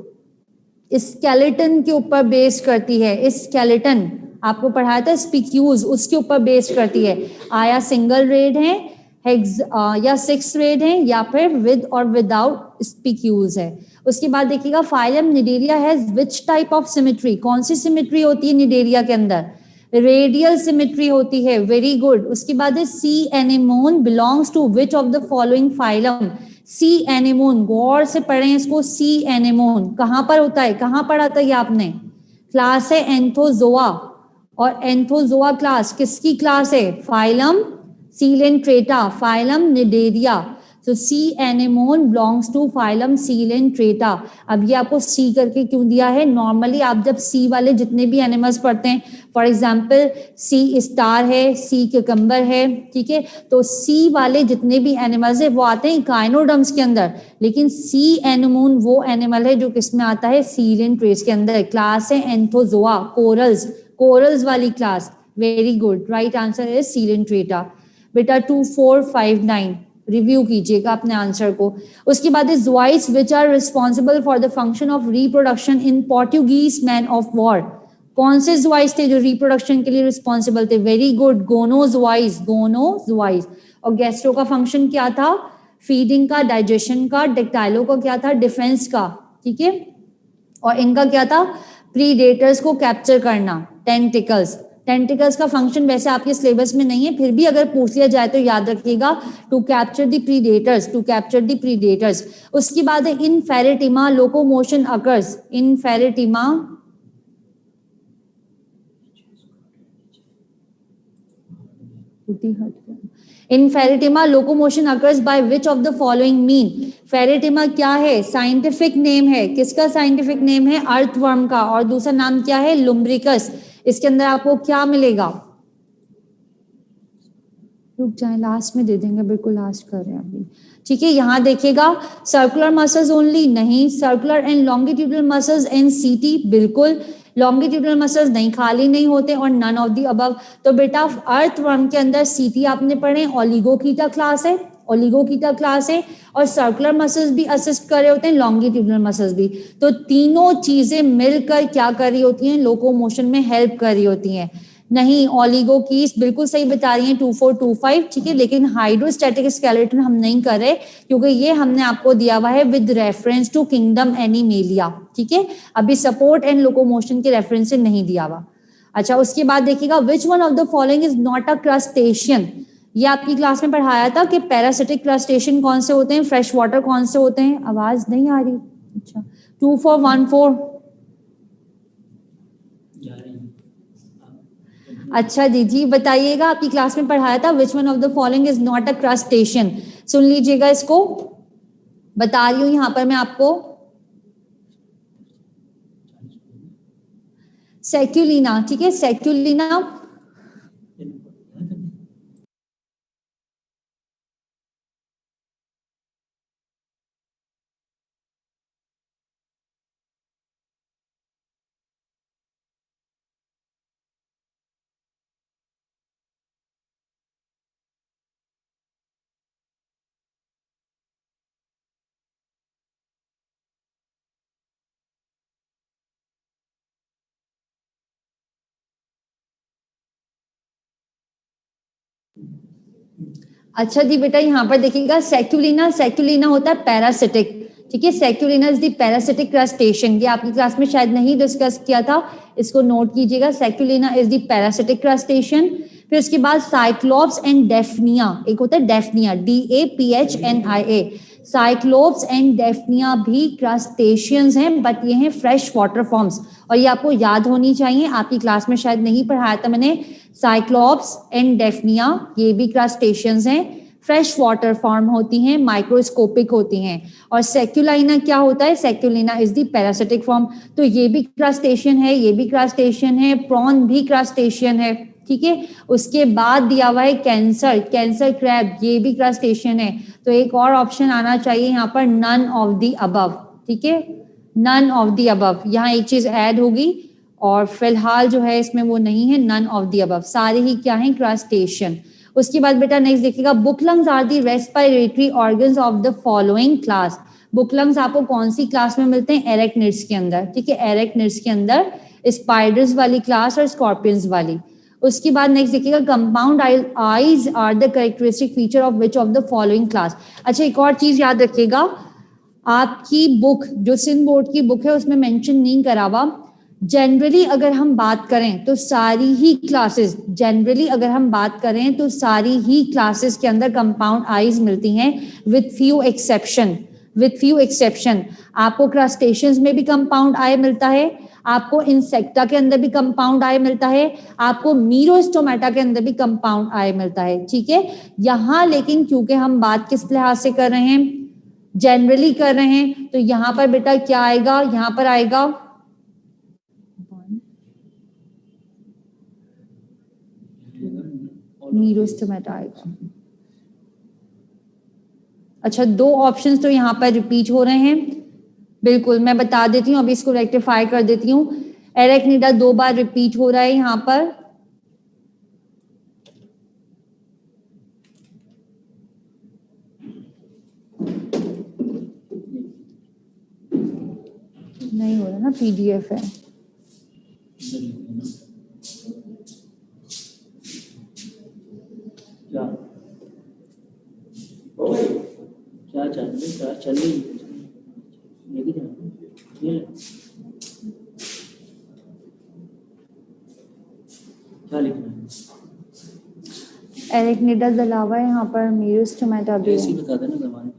Skeleton के ऊपर बेस्ड करती है। स्केलेटन आपको पढ़ाया था, स्पीक्यूज, उसके ऊपर बेस्ड करती है। आया सिंगल रेड है, हेक्स या 6 रेड है, या फिर विद और विदाउट स्पीक्यूज है। उसके बाद देखिएगा, phylum Cnidaria has which type of symmetry? कौन सी सिमेट्री होती है निडेरिया के अंदर? रेडियल सिमेट्री होती है, वेरी गुड। उसके बाद है sea anemone belongs to which of the following phylum? Sea anemone, गौर से पढ़ें इसको। सी एनेमोन कहां पर होता है? कहां पढ़ा था ये आपने? क्लास है एंथोजोआ, और एंथोजोआ क्लास किसकी क्लास है? Phylum Coelenterata, phylum Cnidaria. तो सी anemone belongs to phylum Coelenterata. अब ये आपको सी करके क्यों दिया है? नॉर्मली आप जब सी वाले जितने भी एनिमल्स पढ़ते हैं, फॉर एग्जाम्पल सी स्टार है, सी क्यूकम्बर है, ठीक है, तो सी वाले जितने भी एनिमल्स है वो आते हैं काइनोडर्म्स के अंदर। लेकिन सी एनेमोन वो एनिमल है जो किसमें आता है? सीलेंट्रेट्स के अंदर। क्लास है एंथोजोआ, कोरल्स, कोरल्स वाली class. Very good, right answer है सीलेंट्रेटा। बेटा 2 4 5 9 रिव्यू कीजिएगा अपने आंसर को। उसके बाद is voice which are responsible for the function of reproduction in Portuguese man of war? कौन से वॉइस थे जो रिप्रोडक्शन के लिए रिस्पॉन्सिबल थे? Very good, gonozooids, gonozooids. और गैस्ट्रो का फंक्शन क्या था? फीडिंग का, डाइजेशन का। डेक्टाइलो का क्या था? डिफेंस का, ठीक है। और इनका क्या था? प्रीडेटर्स को कैप्चर करना, टेंटिकल्स। टेंटिकल्स का फंक्शन वैसे आपके सिलेबस में नहीं है, फिर भी अगर पूछ लिया जाए तो याद रखिएगा, to capture the predators, to capture the predators. उसके बाद है in Pheretima locomotion occurs. In Pheretima, in Pheretima locomotion occurs by which of the following mean? Pheretima क्या है? साइंटिफिक नेम है, किसका साइंटिफिक नेम है? अर्थवर्म का। और दूसरा नाम क्या है? लुम्ब्रिकस। इसके अंदर आपको क्या मिलेगा? रुक जाए, लास्ट में दे देंगे, बिल्कुल लास्ट कर रहे हैं अभी, ठीक है। यहां देखिएगा, सर्कुलर मसल्स ओनली, नहीं। Circular and longitudinal muscles and सीटी, बिल्कुल। लॉन्गिट्यूडनल मसल्स नहीं, खाली नहीं होते, और नन ऑफ दी अबव। तो बेटा अर्थवर्म के अंदर सीटी आपने पढ़े, ओलिगोकीटा क्लास है, ओलिगोकीटा क्लास है, और सर्कुलर मसल्स भी असिस्ट कर रहे होते हैं, लॉन्गिट्यूडनल मसल्स भी। तो तीनों चीजें मिलकर क्या कर रही होती हैं? लोकोमोशन में हेल्प कर रही होती हैं। नहीं, ओलिगो कीस बिल्कुल सही बता रही हैं, 2 4 2 5, ठीक है। लेकिन हाइड्रोस्टैटिक स्केलेटन हम नहीं कर रहे, क्योंकि ये हमने आपको दिया हुआ है with reference to kingdom Animalia, ठीक है। अभी सपोर्ट एंड लोकोमोशन के रेफरेंस से नहीं दिया हुआ। अच्छा, उसके बाद देखिएगा, which one of the following is not a crustacean? ये आपकी क्लास में पढ़ाया था कि पैरासिटिक क्रस्टेशियन कौन से होते हैं, फ्रेश वाटर कौन से होते हैं। आवाज नहीं आ रही, अच्छा 2414। अच्छा जी बताइएगा, आपकी क्लास में पढ़ाया था which one of the following is not a crustacean. सुन लीजिएगा इसको, बता रही हूं यहां पर मैं आपको। सेक्युलिना, ठीक है, सेक्युलिना अच्छा जी बेटा, यहाँ पर देखिएगा सेक्युलिना, सेक्युलिना होता है पैरासिटिक, ठीक है, सेक्युलिना इज द पैरासिटिक क्रस्टेशियन। ये आपकी क्लास में शायद नहीं डिस्कस किया था, इसको नोट कीजिएगा, सेक्युलिना इज द पैरासिटिक क्रस्टेशियन। फिर उसके बाद साइक्लोप्स एंड डेफनिया, एक होता है Daphnia, DAPHNIA, cyclops and Daphnia भी क्रस्टेशियंस हैं, बट ये हैं फ्रेश वाटर फॉर्म्स, और ये आपको याद होनी चाहिए, आपकी क्लास में शायद नहीं पढ़ाया था मैंने। साइक्लोप्स एंड डेफनिया ये भी क्रस्टेशियंस हैं, फ्रेश वाटर फॉर्म होती हैं, माइक्रोस्कोपिक होती हैं। और सेक्युलाइना क्या होता है, सेक्युलिना इज द पैरासिटिक फॉर्म, तो ये भी क्रस्टेशियन है, ये भी क्रस्टेशियन है, प्रॉन भी क्रस्टेशियन है, ठीक है। उसके बाद दिया हुआ है कैंसर, कैंसर क्रैब, ये भी क्रस्टेशियन है, तो एक और ऑप्शन आना चाहिए यहाँ पर, नन ऑफ द अबव, ठीक है, नन ऑफ द अबव, यहाँ एक चीज ऐड होगी और फिलहाल जो है इसमें वो नहीं है, नन ऑफ द अबव, सारे ही क्या है, क्रस्टेशियन। उसके बाद बेटा नेक्स्ट देखिएगा, book lungs are the respiratory organs of the following class. Book lungs आपको कौन सी क्लास में मिलते हैं, एरेक्निड्स के अंदर, ठीक है, एरेक्निड्स के अंदर, स्पाइडर्स वाली क्लास और स्कॉर्पियंस वाली। उसके बाद नेक्स्ट देखिएगा, compound eyes are the characteristic feature of which of the following class. अच्छा एक और चीज याद रखिएगा, आपकी बुक जो सिंध बोर्ड की बुक है उसमें मेंशन नहीं करा हुआ, जनरली अगर हम बात करें तो सारी ही क्लासेस, जनरली अगर हम बात करें तो सारी ही क्लासेस के अंदर कंपाउंड आईज मिलती हैं, with few exception, with few exception. आपको क्रस्टेशियंस में भी कंपाउंड आई मिलता है, आपको इंसेक्टा के अंदर भी कंपाउंड आई मिलता है, आपको मीरोस्टोमेटा के अंदर भी कंपाउंड आई मिलता है, ठीक है। यहां लेकिन क्योंकि हम बात किस लिहाज से कर रहे हैं, जनरली कर रहे हैं, तो यहां पर बेटा क्या आएगा, यहां पर आएगा मीरोस्टोमेटा आएगा। अच्छा दो ऑप्शंस तो यहां पर रिपीट हो रहे हैं, बिल्कुल मैं बता देती हूँ, अभी इसको रेक्टिफाई कर देती हूँ। एरेक्निडा 2 बार रिपीट हो रहा है यहां पर, नहीं हो रहा ना, PDF है। क्या चल रही क्या लिखना है, एरेक्निडा के अलावा यहाँ पर मीरोस्टोमेटा भी है, बता देना जबान,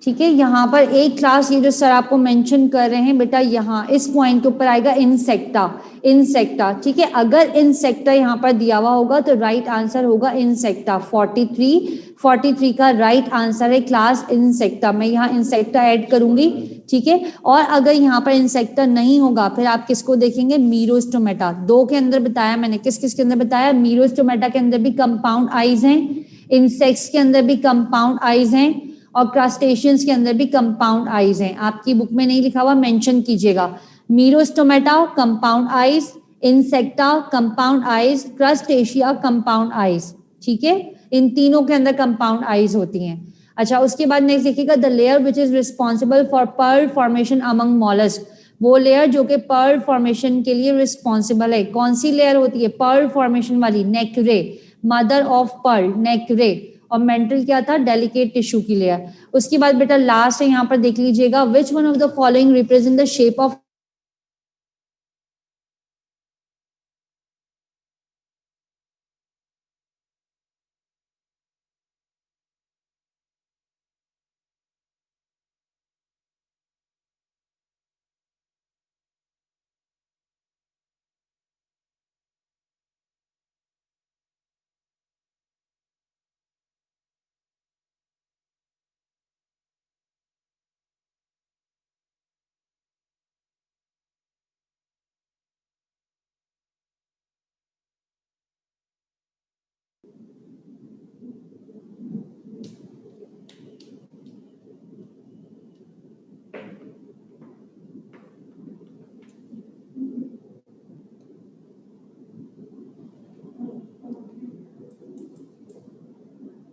ठीक है। यहाँ पर एक क्लास ये जो सर आपको मेंशन कर रहे हैं बेटा, यहाँ इस पॉइंट के ऊपर आएगा इंसेक्टा, इंसेक्टा, ठीक है। अगर इंसेक्टा यहाँ पर दिया हुआ होगा तो राइट आंसर होगा इंसेक्टा, 43 का राइट आंसर है क्लास इंसेक्टा। मैं यहाँ इंसेक्टा ऐड करूंगी, ठीक है। और अगर यहाँ पर इंसेक्टा नहीं होगा फिर आप किसको देखेंगे, मीरोस्टोमेटा। 2 के अंदर बताया मैंने, किस किस के अंदर बताया, मीरोस्टोमेटा के अंदर भी कंपाउंड आईज हैं, इंसेक्ट्स के अंदर भी कंपाउंड आईज हैं, और क्रस्टेशियंस के अंदर भी कंपाउंड आईज हैं। आपकी बुक में नहीं लिखा हुआ, मेंशन कीजिएगा, मीरोस्टोमेटा compound eyes, insecta compound eyes, crustacea compound eyes, ठीक है। इन तीनों के अंदर कंपाउंड आईज होती हैं। अच्छा उसके बाद नेक्स्ट देखिएगा, the layer which is responsible for pearl formation among mollusc, वो लेयर जो कि पर्ल फॉर्मेशन के लिए रिस्पॉन्सिबल है। कौन सी लेयर होती है, पर्ल फॉर्मेशन वाली, नेक्रे, मदर ऑफ पर्ल, नेक्रे। और मेंटल क्या था, डेलिकेट टिश्यू की लेयर। उसके बाद बेटा लास्ट है यहाँ पर देख लीजिएगा, विच one of the following represent the shape of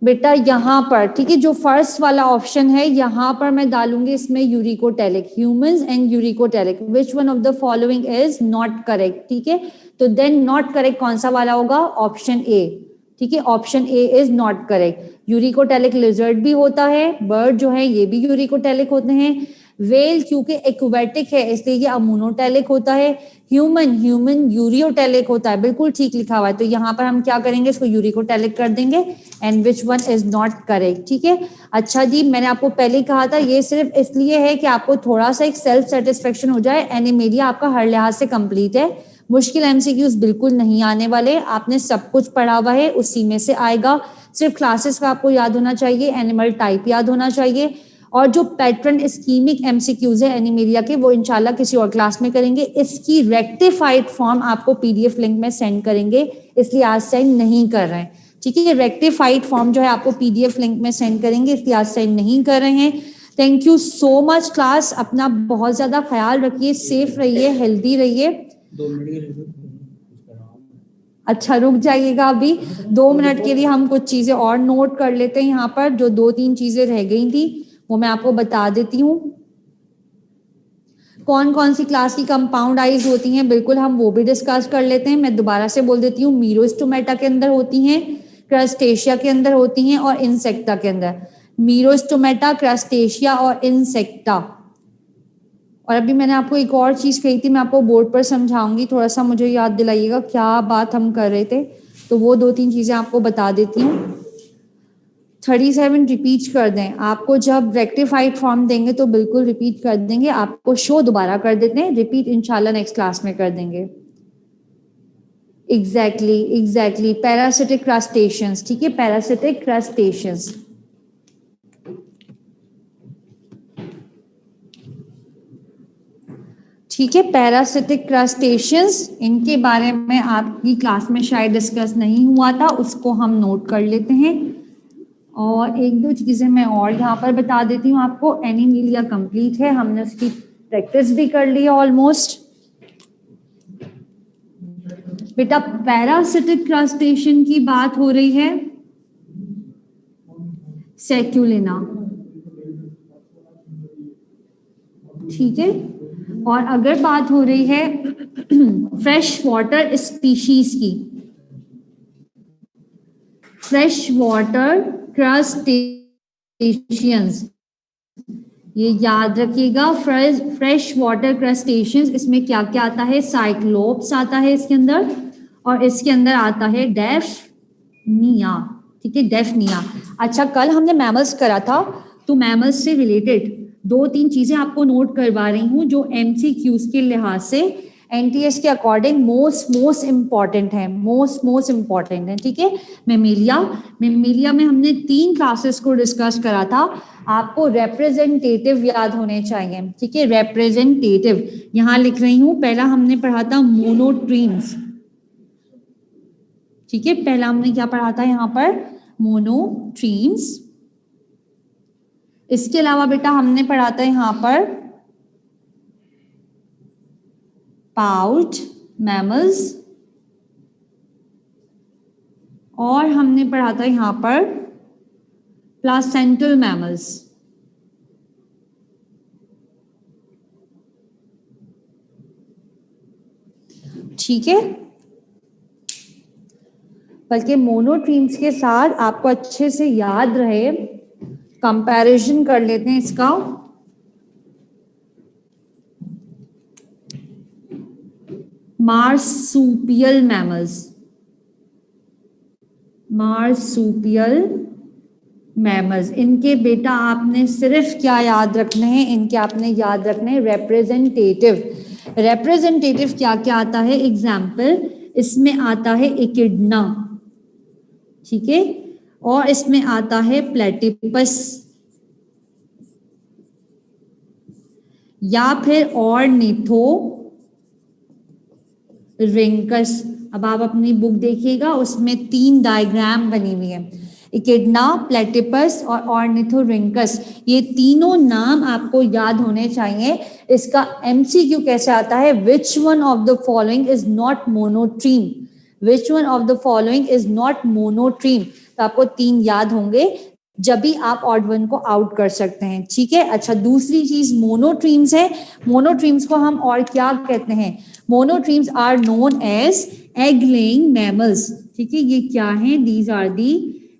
बेटा यहाँ पर, ठीक है, जो फर्स्ट वाला ऑप्शन है यहाँ पर मैं डालूंगी इसमें uricotelic, humans and uricotelic, which one of the following is not correct, ठीक है। तो देन नॉट करेक्ट कौन सा वाला होगा, ऑप्शन ए, ठीक है, option A is not correct. Uricotelic lizard भी होता है, बर्ड जो है ये भी यूरिकोटेलिक होते हैं, वेल क्योंकि एक्वेटिक है इसलिए ये अमोनोटेलिक होता है, ह्यूमन यूरियोटेलिक होता है, बिल्कुल ठीक लिखा हुआ है। तो यहाँ पर हम क्या करेंगे, इसको यूरिकोटेलिक कर देंगे and which one is not correct, ठीक है। अच्छा जी, मैंने आपको पहले ही कहा था ये सिर्फ इसलिए है कि आपको थोड़ा सा एक सेल्फ सेटिस्फेक्शन हो जाए, एनिमेलिया आपका हर लिहाज से कंप्लीट है, मुश्किल एमसीक्यूज बिल्कुल नहीं आने वाले, आपने सब कुछ पढ़ा हुआ है उसी में से आएगा, सिर्फ क्लासेस का आपको याद होना चाहिए, एनिमल टाइप याद होना चाहिए, और जो पैटर्न स्कीमिक एमसीक्यूज है एनिमेलिया के वो इंशाल्लाह किसी और क्लास में करेंगे। इसकी रेक्टिफाइड फॉर्म आपको पीडीएफ लिंक में सेंड करेंगे, इसलिए आज सेंड नहीं कर रहे हैं, ठीक है। रेक्टिफाइड फॉर्म जो है आपको पीडीएफ लिंक में सेंड करेंगे, इसलिए आज सेंड नहीं कर रहे हैं। Thank you so much class, अपना बहुत ज्यादा ख्याल रखिए, सेफ रहिए, हेल्दी रहिए। अच्छा रुक जाइएगा, अभी 2 मिनट के लिए हम कुछ चीजें और नोट कर लेते हैं यहाँ पर, जो 2-3 चीजें रह गई थी वो मैं आपको बता देती हूँ। कौन कौन सी क्लास की कंपाउंड आइज होती हैं, बिल्कुल हम वो भी डिस्कस कर लेते हैं। मैं दोबारा से बोल देती हूँ, मीरोस्टोमेटा के अंदर होती हैं, क्रस्टेशिया के अंदर होती हैं और इंसेक्टा के अंदर। मीरोस्टोमेटा, क्रस्टेशिया और इंसेक्टा। और अभी मैंने आपको एक और चीज कही थी, मैं आपको बोर्ड पर समझाऊंगी, थोड़ा सा मुझे याद दिलाइएगा क्या बात हम कर रहे थे, तो वो 2-3 चीजें आपको बता देती हूँ। 37 रिपीट कर दें, आपको जब रेक्टिफाइड फॉर्म देंगे तो बिल्कुल रिपीट कर देंगे, आपको शो दोबारा कर देते हैं, रिपीट इंशाल्लाह नेक्स्ट क्लास में कर देंगे। एग्जैक्टली पैरासिटिक क्रस्टेशियंस, ठीक है, पैरासिटिक क्रस्टेशियंस। ठीक है, पैरासिटिक क्रस्टेशियंस, इनके बारे में आपकी क्लास में शायद डिस्कस नहीं हुआ था, उसको हम नोट कर लेते हैं। और 1-2 चीजें मैं और यहाँ पर बता देती हूँ आपको। एनिमेलिया कंप्लीट है, हमने उसकी प्रैक्टिस भी कर ली है ऑलमोस्ट। बेटा पैरासिटिक क्रस्टेशियन की बात हो रही है, सेक्युलिना, ठीक है। और अगर बात हो रही है फ्रेश वाटर स्पीशीज की, फ्रेश वाटर क्रस्टेशियंस, ये याद रखिएगा, फ्रेश वाटर क्रस्टेशियंस, इसमें क्या क्या आता है, साइक्लोप्स आता है इसके अंदर, और इसके अंदर आता है डेफनिया, ठीक है, डेफनिया। अच्छा, कल हमने मैमल्स करा था, तो मैमल्स से रिलेटेड 2-3 चीजें आपको नोट करवा रही हूँ जो एमसीक्यूज के लिहाज से एनटीएस के अकॉर्डिंग मोस्ट इंपॉर्टेंट है, मोस्ट इंपॉर्टेंट है, ठीक है। मेमिलिया में हमने 3 क्लासेस को डिस्कस करा था, आपको रिप्रेजेंटेटिव याद होने चाहिए, ठीक है, रिप्रेजेंटेटिव यहां लिख रही हूं। पहला हमने पढ़ा था मोनोट्रीम्स, ठीक है, पहला हमने क्या पढ़ा था यहाँ पर, मोनोट्रीम्स। इसके अलावा बेटा हमने पढ़ा था यहाँ पर पाउच मैमल्स, और हमने पढ़ा था यहाँ पर प्लासेंटल मैमल्स, ठीक है। बल्कि मोनोट्रीम्स के साथ आपको अच्छे से याद रहे, कंपैरिजन कर लेते हैं इसका। मार्सूपियल मैमल्स, इनके बेटा आपने सिर्फ क्या याद रखने हैं, इनके आपने याद रखने हैं रिप्रेजेंटेटिव क्या क्या आता है, एग्जाम्पल इसमें आता है इकिडना, ठीक है, और इसमें आता है प्लेटिपस, या फिर ऑर्निथोरिंकस। अब आप अपनी बुक देखिएगा, उसमें 3 डायग्राम बनी हुई है, इकिडना, प्लेटिपस और ऑर्निथोरिंकस, ये तीनों नाम आपको याद होने चाहिए। इसका एमसीक्यू कैसे आता है, which one of the following is not monotreme, which one of the following is not monotreme. तो आपको 3 याद होंगे, जब भी आप ऑड वन को आउट कर सकते हैं, ठीक है। अच्छा, दूसरी चीज मोनोट्रीम्स है। मोनोट्रीम्स को हम और क्या कहते हैं? Monotremes are known as egg laying mammals, ठीक है। ये क्या है? These are the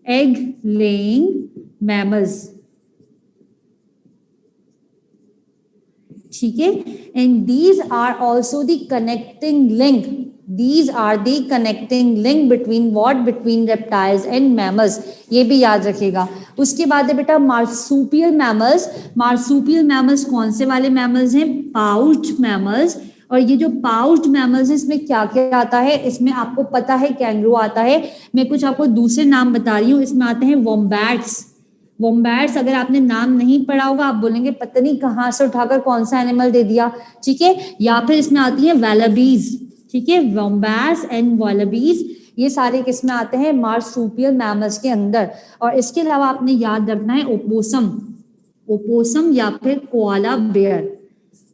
egg laying mammals, ठीक है। And these are also the connecting link, these are the connecting link between what? Between reptiles and mammals, ये भी याद रखिएगा। उसके बाद है बेटा मार्सुपियल मैमल्स। मार्सुपियल मैमल्स कौन से वाले मैमल्स हैं? Pouched mammals. और ये जो पाउच्ड मैमल्स है, इसमें क्या क्या आता है? इसमें आपको पता है कैंगरू आता है। मैं कुछ आपको दूसरे नाम बता रही हूँ। इसमें आते हैं वॉम्बैट्स। वॉम्बैट्स अगर आपने नाम नहीं पढ़ा होगा, आप बोलेंगे पता नहीं कहाँ से उठाकर कौन सा एनिमल दे दिया, ठीक है। या फिर इसमें आती है वैलाबीज, ठीक है। वॉम्बैट्स एंड वॉलाबीज, ये सारे किसमें आते हैं? मार्सुपियल मैमल्स के अंदर। और इसके अलावा आपने याद रखना है ओपोसम, ओपोसम या फिर कोआला बेयर,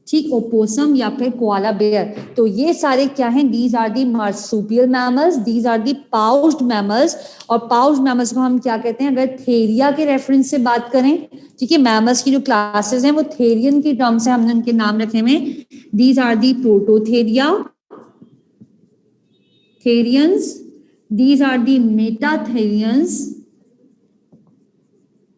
ठीक। ओपोसम या फिर कोआला बेयर। तो ये सारे क्या हैं? These are the marsupial mammals, these are the pouched mammals. और पाउच्ड मैमल्स को हम क्या कहते हैं? अगर थेरिया के रेफरेंस से बात करें, ठीक है, मैमल्स की जो क्लासेस हैं वो थेरियन की टर्म से हमने उनके नाम रखे हुए। These are the Prototheria, therians, these are the metatherians,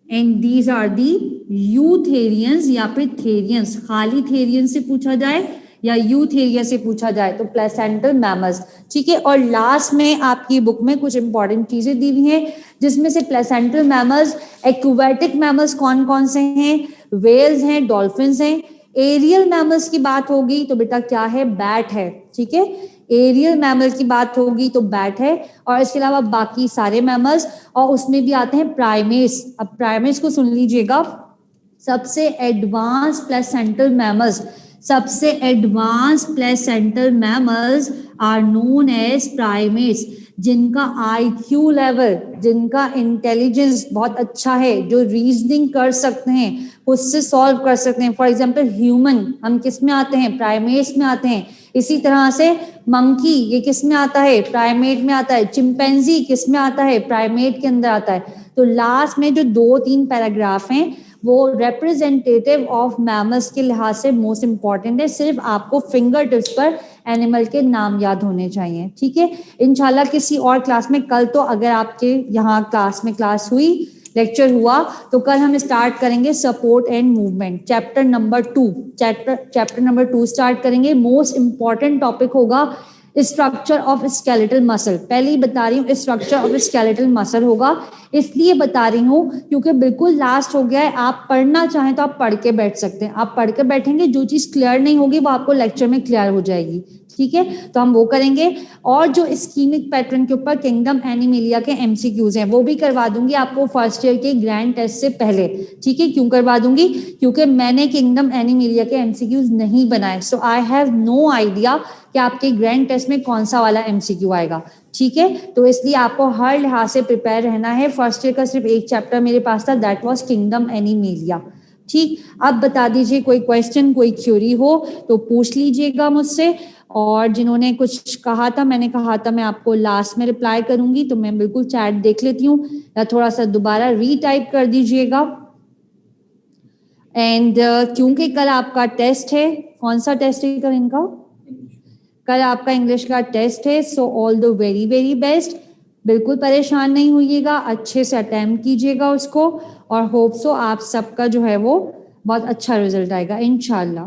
and these are the eutherians या फिर therians। खाली therian से पूछा जाए या यूथेरिया से पूछा जाए तो प्लेसेंटल मैमल्स, ठीक है। और लास्ट में आपकी बुक में कुछ इंपॉर्टेंट चीजें दी हुई हैं, जिसमें से प्लेसेंटल मैमल्स, एक्वेटिक मैमल्स कौन कौन से हैं? वेल्स हैं, डॉल्फिन्स हैं। एरियल मैमल्स की बात होगी तो बेटा क्या है? बैट है, ठीक है। एरियल मैमल की बात होगी तो बैट है। और इसके अलावा बाकी सारे मैमल्स, और उसमें भी आते हैं प्राइमेट्स। अब प्राइमेट्स को सुन लीजिएगा, सबसे एडवांस प्लेसेंटल मैमल्स, सबसे advance placental mammals are known as primates, जिनका आईक्यू लेवल, जिनका इंटेलिजेंस बहुत अच्छा है, जो रीजनिंग कर सकते हैं, उससे सॉल्व कर सकते हैं। फॉर एग्जांपल ह्यूमन, हम किस में आते हैं? प्राइमेट्स में आते हैं। इसी तरह से मंकी, ये किस में आता है? प्राइमेट में आता है। चिंपैंजी किस में आता है? प्राइमेट के अंदर आता है। तो लास्ट में जो 2-3 पैराग्राफ हैं वो रिप्रेजेंटेटिव ऑफ मैमल्स के लिहाज से मोस्ट इंपॉर्टेंट है। सिर्फ आपको फिंगर टिप्स पर एनिमल के नाम याद होने चाहिए, ठीक है। इंशाल्लाह किसी और क्लास में, कल तो अगर आपके यहाँ क्लास में क्लास हुई, लेक्चर हुआ, तो कल हम स्टार्ट करेंगे support and movement, chapter number 2। Chapter number 2 start करेंगे। मोस्ट इंपॉर्टेंट टॉपिक होगा स्ट्रक्चर ऑफ स्केलेटल मसल। पहले ही बता रही हूँ, स्ट्रक्चर ऑफ स्केलेटल मसल होगा। इसलिए बता रही हूँ क्योंकि बिल्कुल लास्ट हो गया है। आप पढ़ना चाहें तो आप पढ़ के बैठ सकते हैं। आप पढ़ के बैठेंगे, जो चीज़ क्लियर नहीं होगी वो आपको लेक्चर में क्लियर हो जाएगी, ठीक है। तो हम वो करेंगे। और जो स्कीमिक पैटर्न के ऊपर किंगडम एनिमेलिया के एमसीक्यूज हैं वो भी करवा दूंगी आपको फर्स्ट ईयर के ग्रैंड टेस्ट से पहले, ठीक है। क्यों करवा दूंगी? क्योंकि मैंने किंगडम एनिमेलिया के एमसीक्यूज नहीं बनाए, सो आई हैव नो आइडिया कि आपके ग्रैंड टेस्ट में कौन सा वाला एमसीक्यू आएगा, ठीक है। तो इसलिए आपको हर लिहाज से प्रिपेयर रहना है। फर्स्ट ईयर का सिर्फ एक चैप्टर मेरे पास था, दैट वाज किंगडम एनिमेलिया, ठीक। अब बता दीजिए, कोई क्वेश्चन, कोई क्यूरी हो तो पूछ लीजिएगा मुझसे। और जिन्होंने कुछ कहा था, मैंने कहा था मैं आपको लास्ट में रिप्लाई करूंगी, तो मैं बिल्कुल चैट देख लेती हूँ, या थोड़ा सा दोबारा रीटाइप कर दीजिएगा। एंड क्योंकि कल आपका टेस्ट है, कौन सा टेस्ट है कल इनका? कल आपका इंग्लिश का टेस्ट है। So all the very very best. बिल्कुल परेशान नहीं होइएगा, अच्छे से अटेम्प्ट कीजिएगा उसको, और होप सो आप सबका जो है वो बहुत अच्छा रिजल्ट आएगा इंशाल्लाह।